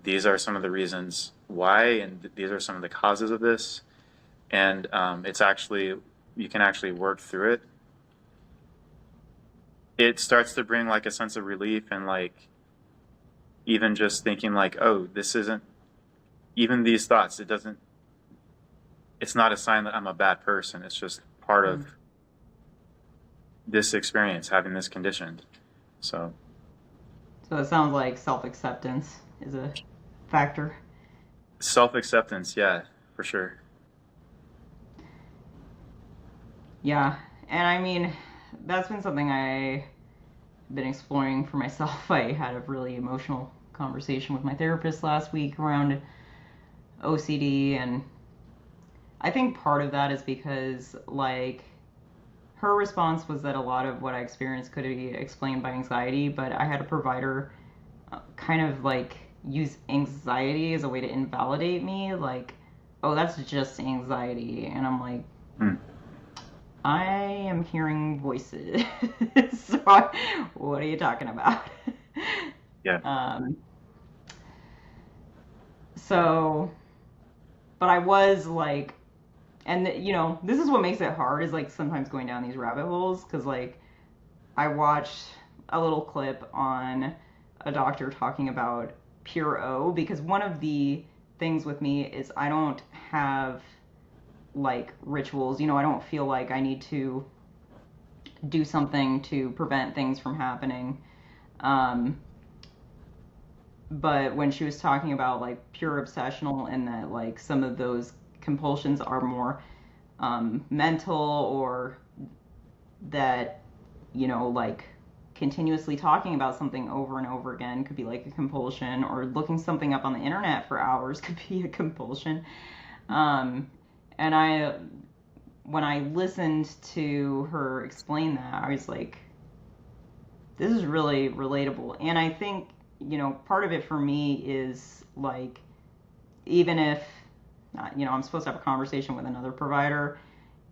these are some of the reasons why, and these are some of the causes of this, and it's actually, you can actually work through it. It starts to bring like a sense of relief, and like even just thinking like, oh, this isn't, even these thoughts, it's not a sign that I'm a bad person. It's just part of this experience, having this condition. So it sounds like self-acceptance is a factor. Self-acceptance, yeah, for sure. Yeah, and I mean, that's been something I've been exploring for myself. I had a really emotional conversation with my therapist last week around OCD, and I think part of that is because, like, her response was that a lot of what I experienced could be explained by anxiety, but I had a provider kind of like use anxiety as a way to invalidate me, like, oh, that's just anxiety. And I'm like, I am hearing voices. So, what are you talking about? Yeah. Um, so, but I was like, and this is what makes it hard is like sometimes going down these rabbit holes because like I watched a little clip on a doctor talking about pure O because one of the things with me is I don't have like rituals. I don't feel like I need to do something to prevent things from happening. Um, but when she was talking about like pure obsessional and that like some of those compulsions are more mental or that like continuously talking about something over and over again could be like a compulsion or looking something up on the internet for hours could be a compulsion. um, and I when I listened to her explain that, I was like, this is really relatable. And I think, part of it for me is like, even if, I'm supposed to have a conversation with another provider,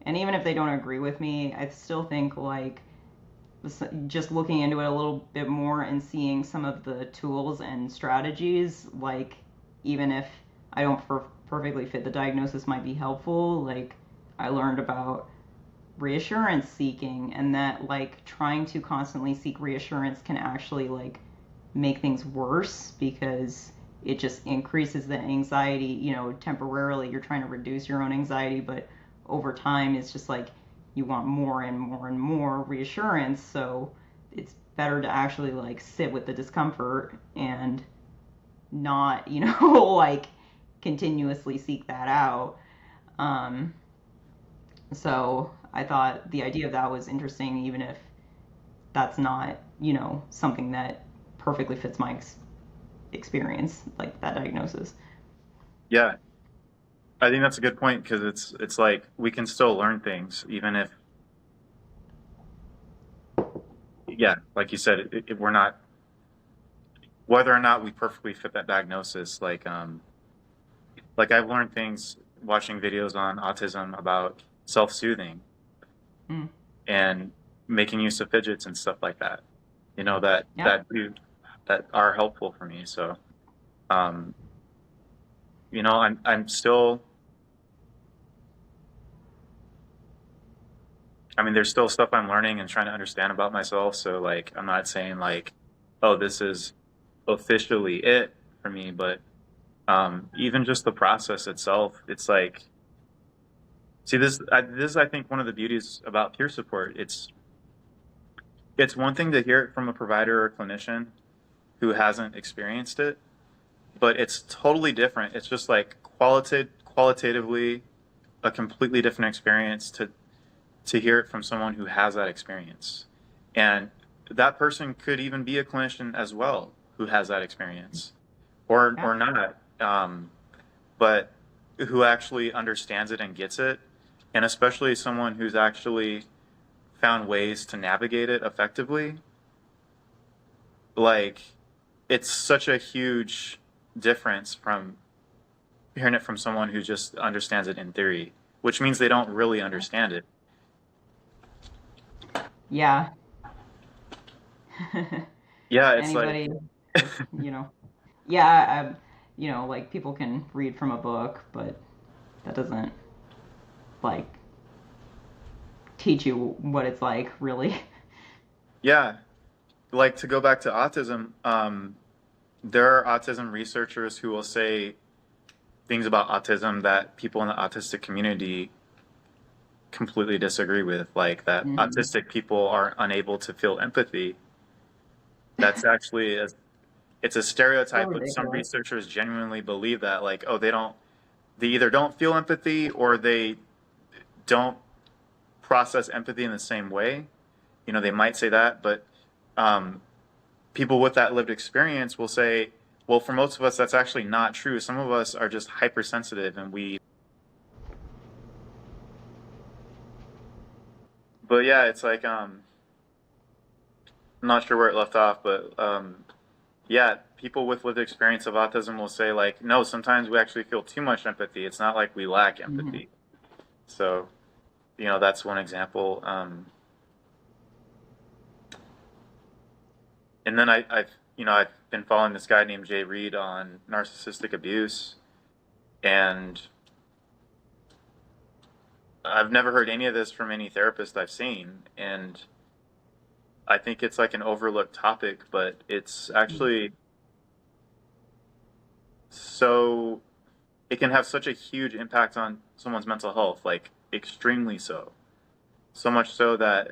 and even if they don't agree with me, I still think like just looking into it a little bit more and seeing some of the tools and strategies, like, even if I don't perfectly fit the diagnosis, might be helpful. Like, I learned about reassurance seeking and that like trying to constantly seek reassurance can actually like make things worse because it just increases the anxiety. Temporarily you're trying to reduce your own anxiety, but over time it's just like you want more and more and more reassurance. So it's better to actually like sit with the discomfort and not like continuously seek that out. um so I thought the idea of that was interesting, even if that's not, something that perfectly fits my experience, like that diagnosis. Yeah. I think that's a good point because it's like we can still learn things even if, yeah, like you said, we're not, whether or not we perfectly fit that diagnosis. Like I've learned things watching videos on autism about self-soothing Mm. and making use of fidgets and stuff like that. That Yep. that are helpful for me. So, um, I'm still. I mean, there's still stuff I'm learning and trying to understand about myself. So, like, I'm not saying like, oh, this is officially it for me, but even just the process itself, it's like, see, this is, I think, one of the beauties about peer support. It's one thing to hear it from a provider or clinician who hasn't experienced it, but it's totally different. It's just like qualitatively a completely different experience to hear it from someone who has that experience. And that person could even be a clinician as well who has that experience Yeah. or not, but who actually understands it and gets it. And especially someone who's actually found ways to navigate it effectively. Like, it's such a huge difference from hearing it from someone who just understands it in theory, which means they don't really understand it. Yeah. Yeah, it's like, Anybody with, yeah, like people can read from a book, but that doesn't like teach you what it's like, really. yeah, like to go back to autism, there are autism researchers who will say things about autism that people in the autistic community completely disagree with, like that Hmm. autistic people are unable to feel empathy. That's actually it's a So stereotype, but some ridiculous. researchers genuinely believe that, like, oh, they either don't feel empathy or they don't process empathy in the same way. They might say that, but um, people with that lived experience will say, well, for most of us, that's actually not true. Some of us are just hypersensitive and but yeah, it's like, I'm not sure where it left off, but yeah, people with lived experience of autism will say, like, no, sometimes we actually feel too much empathy. It's not like we lack Hmm. empathy. So, that's one example. And then I've been following this guy named Jay Reed on narcissistic abuse, and I've never heard any of this from any therapist I've seen, and I think it's like an overlooked topic, but it's actually so it can have such a huge impact on someone's mental health, like extremely so. So much so that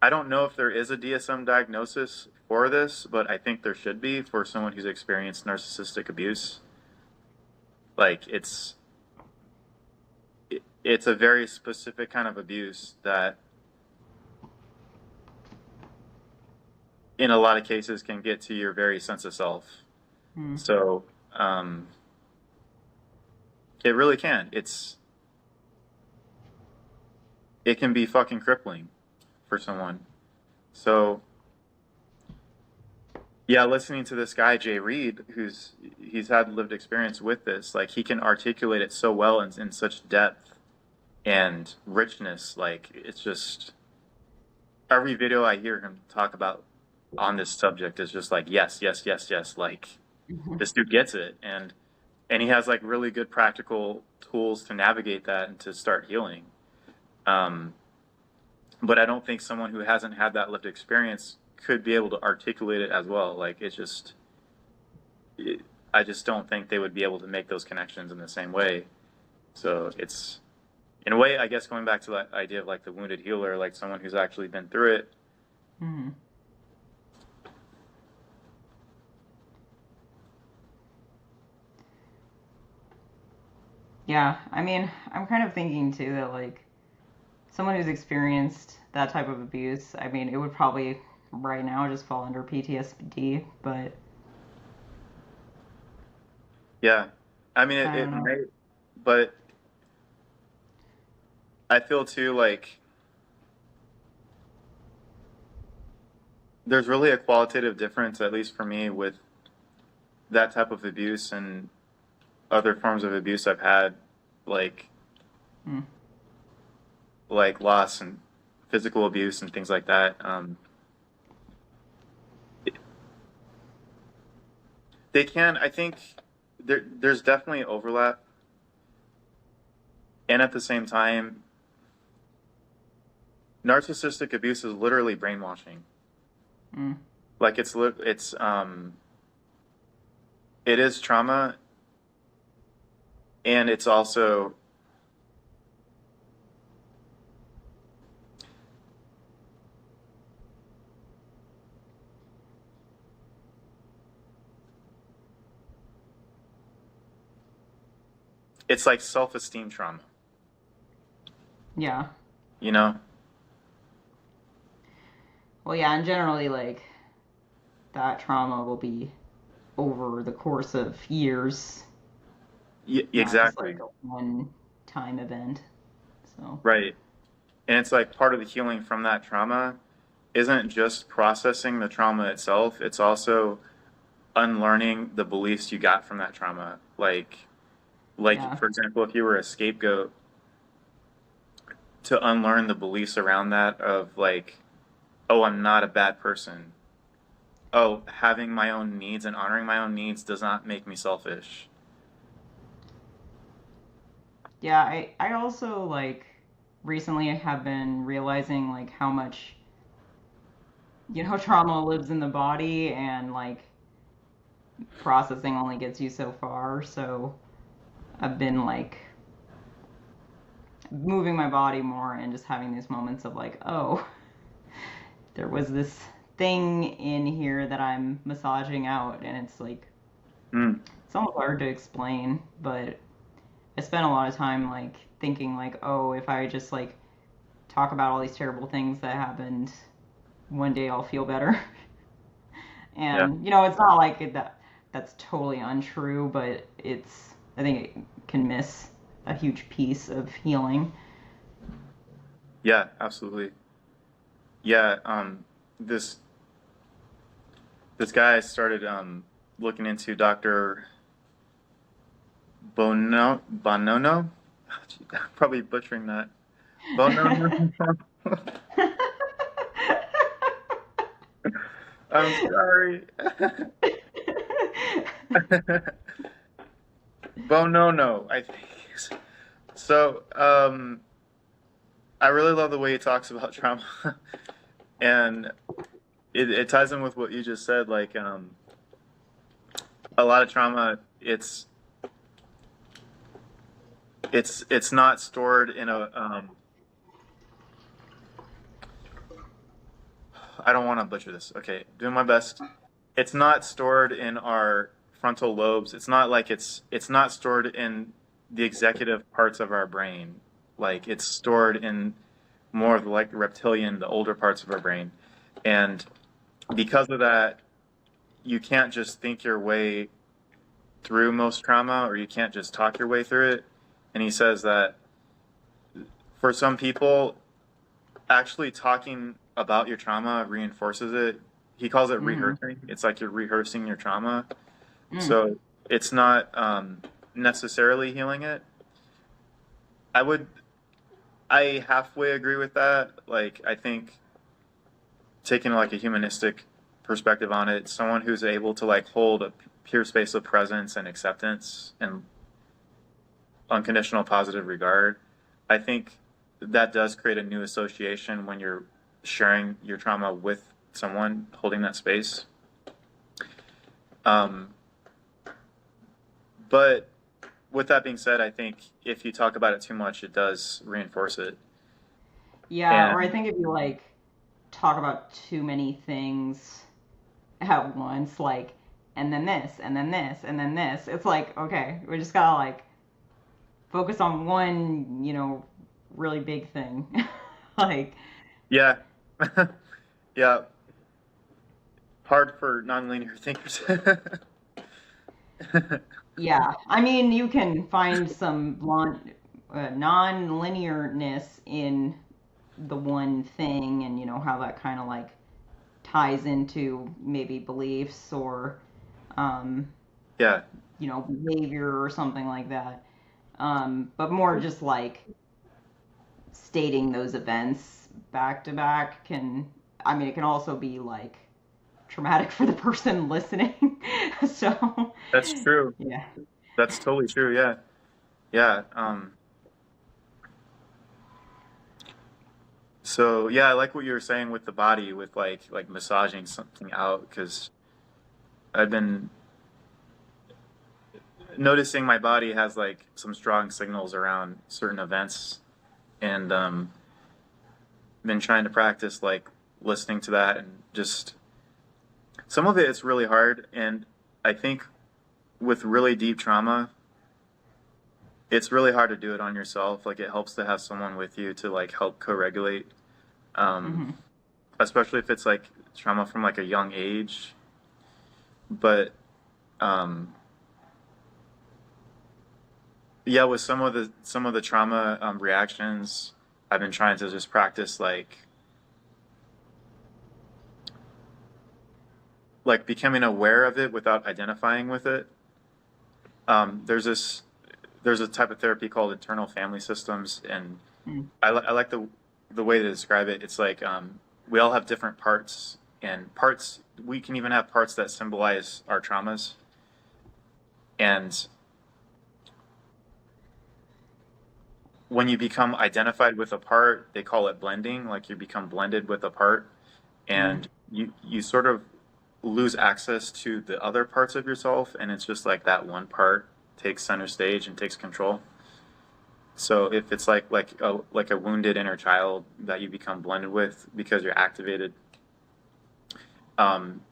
I don't know if there is a DSM diagnosis for this, but I think there should be for someone who's experienced narcissistic abuse. Like it's a very specific kind of abuse that in a lot of cases can get to your very sense of self. Mm. So it really can. It can be fucking crippling for someone. So yeah, listening to this guy Jay Reed, he's had lived experience with this, like he can articulate it so well in such depth and richness. Like it's just every video I hear him talk about on this subject is just like yes, yes, yes, yes. Like this dude gets it, and he has like really good practical tools to navigate that and to start healing. Um, but I don't think someone who hasn't had that lived experience could be able to articulate it as well. Like I just don't think they would be able to make those connections in the same way. So it's in a way, I guess, going back to that idea of like the wounded healer, like someone who's actually been through it. Mm. Yeah, I mean, I'm kind of thinking too that like someone who's experienced that type of abuse, I mean, it would probably right now just fall under PTSD, but Yeah, I mean, I it don't know. may, but I feel too like there's really a qualitative difference, at least for me, with that type of abuse and other forms of abuse I've had, like Mm. like loss and physical abuse and things like that. They can, I think, there's definitely overlap, and at the same time, narcissistic abuse is literally brainwashing. Mm. Like it is trauma, and it's also it's like self-esteem trauma, Yeah. you know? Well, yeah, and generally like that trauma will be over the course of years, not just Exactly. like a one time event. So, Right. And it's like part of the healing from that trauma isn't just processing the trauma itself, it's also unlearning the beliefs you got from that trauma. Like yeah. for example, if you were a scapegoat, to unlearn the beliefs around that of like, oh, I'm not a bad person. Oh, having my own needs and honoring my own needs does not make me selfish. Yeah, I also like recently have been realizing like how much trauma lives in the body and like processing only gets you so far. So I've been like moving my body more and just having these moments of like, oh, there was this thing in here that I'm massaging out, and it's like Mm, it's almost hard to explain, but I spent a lot of time like thinking like, oh, if I just like talk about all these terrible things that happened, one day I'll feel better. yeah. And it's not like that's totally untrue, but I think it can miss a huge piece of healing. Yeah, absolutely. Yeah, this this guy started looking into Dr. Bonono. I'm probably butchering that. Well, no, no, no. I'm sorry. Bono, no, I think. So, I really love the way he talks about trauma, and it ties in with what you just said. Like, a lot of trauma, it's not stored in a. I don't want to butcher this. Okay, doing my best. It's not stored in our frontal lobes. It's not like it's not stored in the executive parts of our brain. Like it's stored in more of the, like the reptilian, the older parts of our brain. And because of that, you can't just think your way through most trauma, or you can't just talk your way through it. And he says that for some people, actually talking about your trauma reinforces it. He calls it Mm, rehearsing. It's like you're rehearsing your trauma. mm. So it's not necessarily healing it. I would, I halfway agree with that. Like, I think taking like a humanistic perspective on it, someone who's able to like hold a pure space of presence and acceptance and unconditional positive regard, I think that does create a new association when you're sharing your trauma with someone holding that space. Um, but with that being said, I think if you talk about it too much, it does reinforce it. Yeah, or I And think if you like talk about too many things at once, like, and then this, and then this, and then this, it's like, okay, we just gotta like focus on one, really big thing. Like, yeah, yeah, hard for nonlinear thinkers. yeah, I mean, you can find some non-linearness in the one thing, and how that kind of like ties into maybe beliefs or um, Yeah, behavior or something like that. But more just like stating those events back to back can, I mean, it can also be like traumatic for the person listening. So, that's true. yeah. That's totally true. Yeah, yeah. So yeah, I like what you were saying with the body, with like massaging something out, because I've been noticing my body has like some strong signals around certain events, and been trying to practice like listening to that, and just some of it is really hard, and I think with really deep trauma, it's really hard to do it on yourself. Like it helps to have someone with you to like help co-regulate, um, Hmm. especially if it's like trauma from like a young age. But um, yeah, with some of the trauma reactions, I've been trying to just practice like becoming aware of it without identifying with it. There's this there's a type of therapy called internal family systems, and I like the way to describe it. It's like we all have different parts, and parts we can even have parts that symbolize our traumas. And when you become identified with a part, they call it blending. Like you become blended with a part, Mm. and you sort of lose access to the other parts of yourself, and it's just like that one part takes center stage and takes control. So if it's like a wounded inner child that you become blended with because you're activated,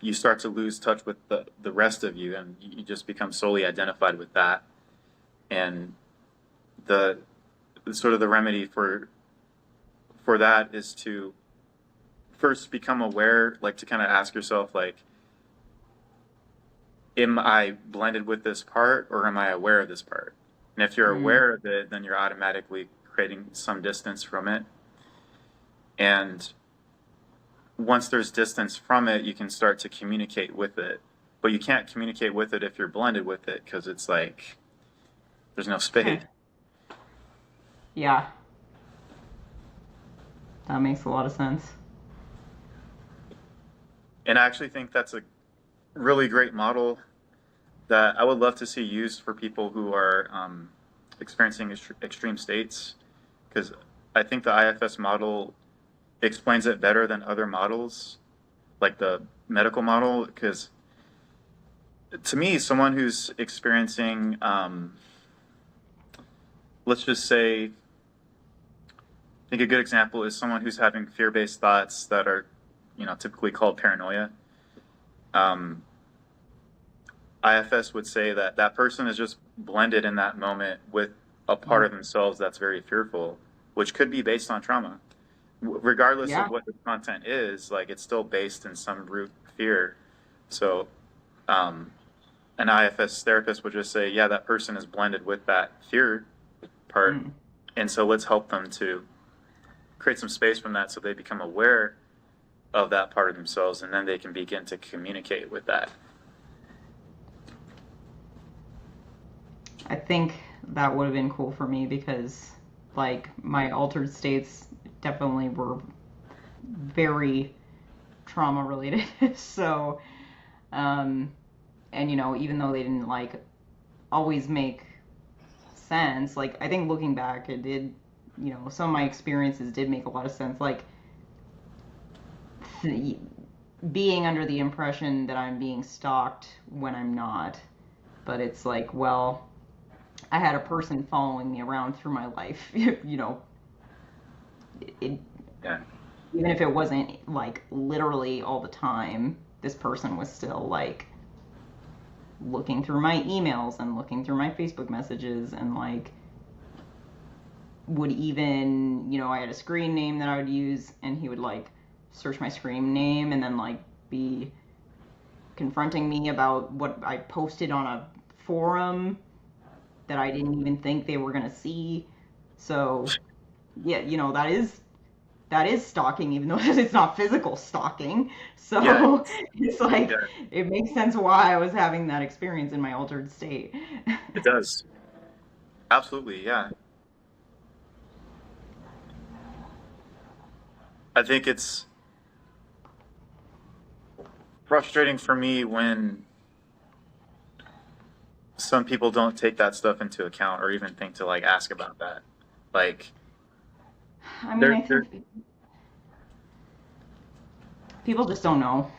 you start to lose touch with the rest of you, and you just become solely identified with that. And the sort of the remedy for that is to first become aware, like to kind of ask yourself, like, am I blended with this part, or am I aware of this part? And if you're Mm. aware of it, then you're automatically creating some distance from it. And once there's distance from it, you can start to communicate with it. But you can't communicate with it if you're blended with it, because it's like there's no space. Yeah. That makes a lot of sense. And I actually think that's a really great model that I would love to see used for people who are experiencing extreme states, because I think the IFS model explains it better than other models, like the medical model. Because to me, someone who's experiencing, let's just say, I think a good example is someone who's having fear-based thoughts that are, typically called paranoia. Um, IFS would say that that person is just blended in that moment with a part Mm. of themselves that's very fearful, which could be based on trauma. Regardless of Yeah. what the content is, like it's still based in some root fear. So, um, an IFS therapist would just say, yeah, that person is blended with that fear part. Mm. And so let's help them to create some space from that so they become aware of that part of themselves and then they can begin to communicate with that. I think that would have been cool for me because, like, my altered states definitely were very trauma related. So, um, and even though they didn't like always make sense, like, I think looking back, it did, some of my experiences did make a lot of sense. Like, th- being under the impression that I'm being stalked when I'm not. But it's like, well, I had a person following me around through my life, it, Yeah. even if it wasn't like literally all the time, this person was still like looking through my emails and looking through my Facebook messages and like would even, I had a screen name that I would use and he would like search my screen name and then like be confronting me about what I posted on a forum that I didn't even think they were going to see. So, yeah, that is stalking, even though it's not physical stalking. Yeah. So it's like Yeah. it makes sense why I was having that experience in my altered state. It does. Absolutely. Yeah. I think it's frustrating for me when some people don't take that stuff into account or even think to like ask about that. Like I mean, there I there think people just don't know,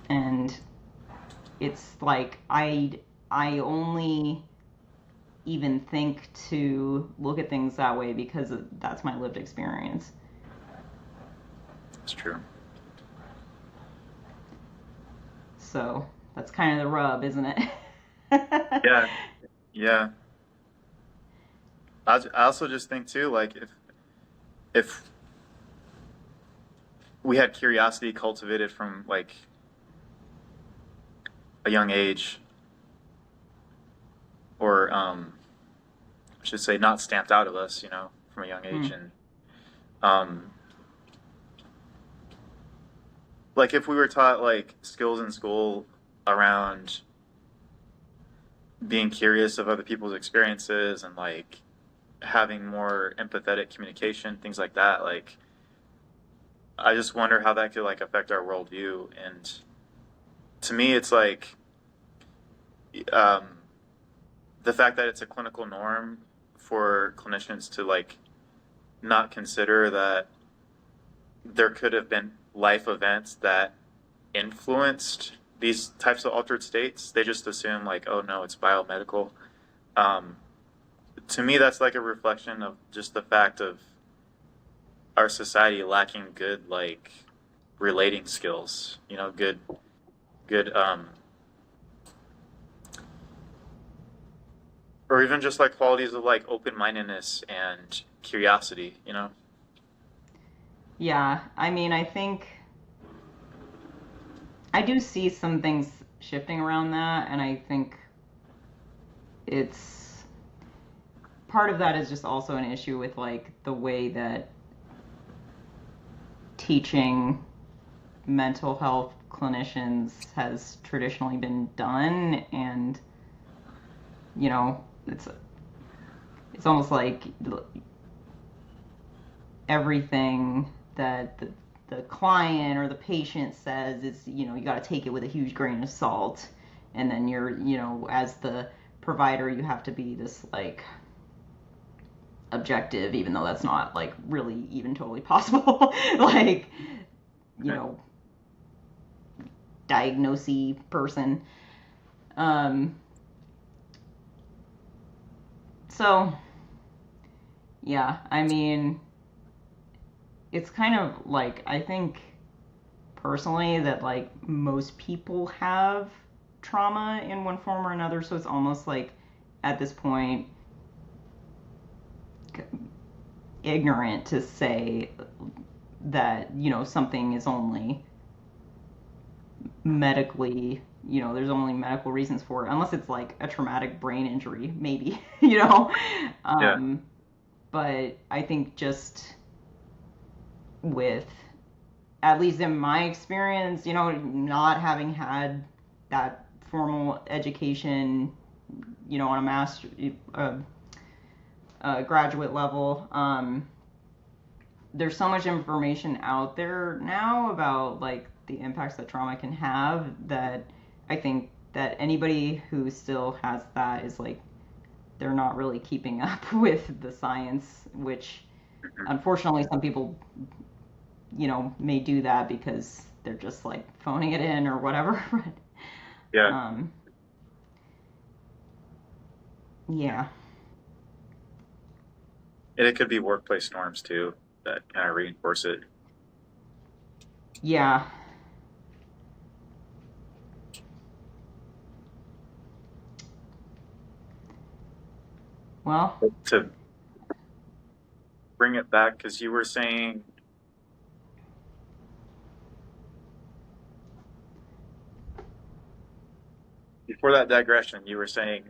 and it's like I only even think to look at things that way because that's my lived experience. it's true. So that's kind of the rub, isn't it? Yeah. Yeah. I also just think too, like if we had curiosity cultivated from like a young age, or I should say not stamped out of us, from a young age, Mm. and um, like if we were taught like skills in school around being curious of other people's experiences and like having more empathetic communication, things like that, like I just wonder how that could like affect our worldview. And to me, it's like um, the fact that it's a clinical norm for clinicians to like not consider that there could have been life events that influenced these types of altered states. They just assume like, oh no, it's biomedical. Um, to me, that's like a reflection of just the fact of our society lacking good like relating skills. Good, or even just like qualities of like open mindedness and curiosity. Yeah, I mean, I think I do see some things shifting around that, and I think it's part of that is just also an issue with like the way that teaching mental health clinicians has traditionally been done, and it's almost like everything that the client or the patient says is, you got to take it with a huge grain of salt. And then you're, as the provider, you have to be this like objective, even though that's not like really even totally possible. Like, you know, diagnosey person. Um, so, yeah, I mean, it's kind of like, I think personally that like most people have trauma in one form or another. So it's almost like at this point, ignorant to say that, something is only medically, there's only medical reasons for it, unless it's like a traumatic brain injury, maybe, Yeah. Um, but I think just with, at least in my experience, not having had that formal education, on a master, graduate level, there's so much information out there now about like the impacts that trauma can have that I think that anybody who still has that is like they're not really keeping up with the science, which Mhm. unfortunately some people, may do that because they're just like phoning it in or whatever. Yeah. um, yeah, And it could be workplace norms too that kind of reinforce it. yeah. Well, To bring it back, because you were saying before that digression, you were saying,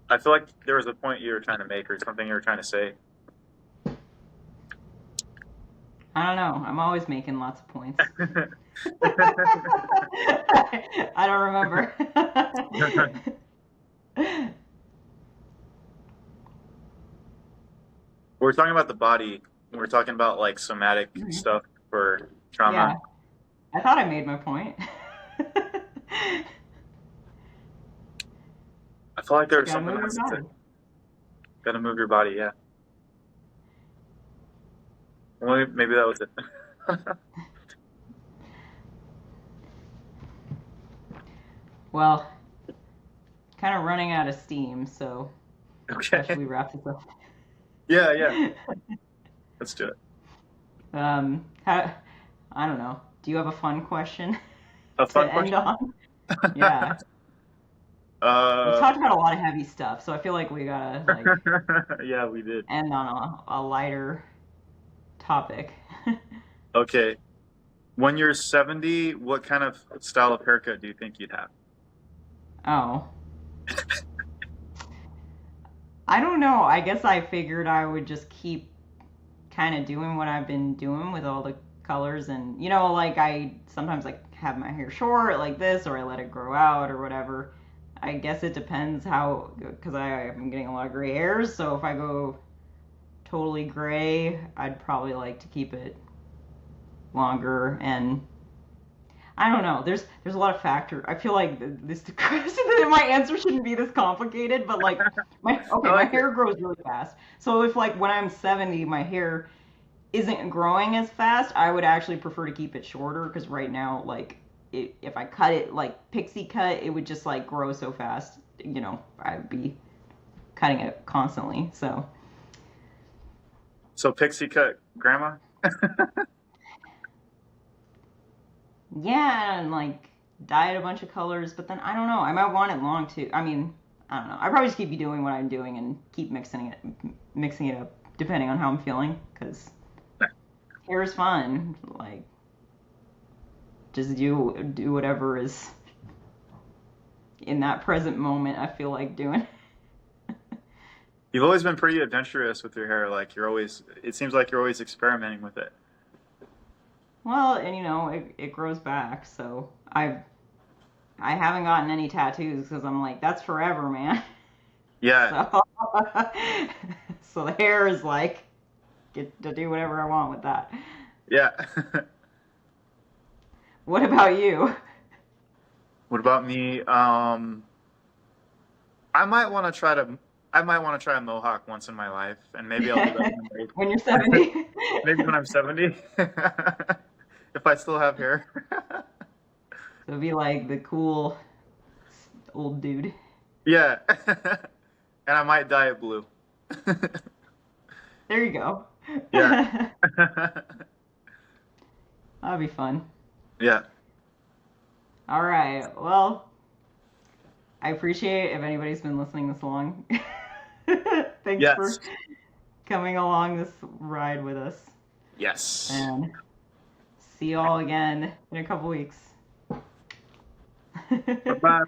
I feel like there was a point you were trying to make or something you were trying to say. I don't know. I'm always making lots of points. I don't remember. We're talking about the body. We're talking about like somatic Mhm. stuff for trauma. Yeah, I thought I made my point. I feel like there was Gotta something move your else to body. gotta move your body. Yeah. Well, maybe that was it. Well, kind of running out of steam, so should Okay. we wrap this up? Yeah, yeah. Let's do it. I don't know. Do you have a fun question A to fun end question? on? Yeah. We've Uh, talked about a lot of heavy stuff, so I feel like we gotta like yeah, we did. end on a lighter topic. Okay. When you're 70, what kind of style of haircut do you think you'd have? Oh, I don't know. I guess I figured I would just keep kind of doing what I've been doing with all the colors, and like I sometimes like have my hair short like this, or I let it grow out or whatever. I guess it depends how, because I'm getting a lot of gray hairs, so if I go totally gray, I'd probably like to keep it longer. And I don't know. There's a lot of factor. I feel like this my answer shouldn't be this complicated, but like I my like it. hair grows really fast. So if like when I'm 70, my hair isn't growing as fast, I would actually prefer to keep it shorter because right now, like, if I cut it like pixie cut, it would just like grow so fast. I'd be cutting it constantly. So So pixie cut grandma? yeah, and like dye it a bunch of colors, but then I don't know. I might want it long too. I mean, I don't know. I probably just keep doing what I'm doing and keep mixing it up depending on how I'm feeling because hair is fun. Like, just do whatever is in that present moment I feel like doing. You've always been pretty adventurous with your hair. Like it seems like you're always experimenting with it. Well, and it grows back, so I haven't gotten any tattoos because I'm like that's forever, man. Yeah. So, so the hair is like, get to do whatever I want with that. Yeah. What about you? What about me? I might want to try to. I might want to try a mohawk once in my life, and maybe I'll do that when When you're I'm 70? maybe when I'm 70, if I still have hair. So be like the cool old dude. Yeah, and I might dye it blue. There you go. Yeah, That'd be fun. yeah, All right. Well, I appreciate if anybody's been listening this long. Thanks for yes, coming along this ride with us. yes. And see y'all again in a couple weeks. Bye bye.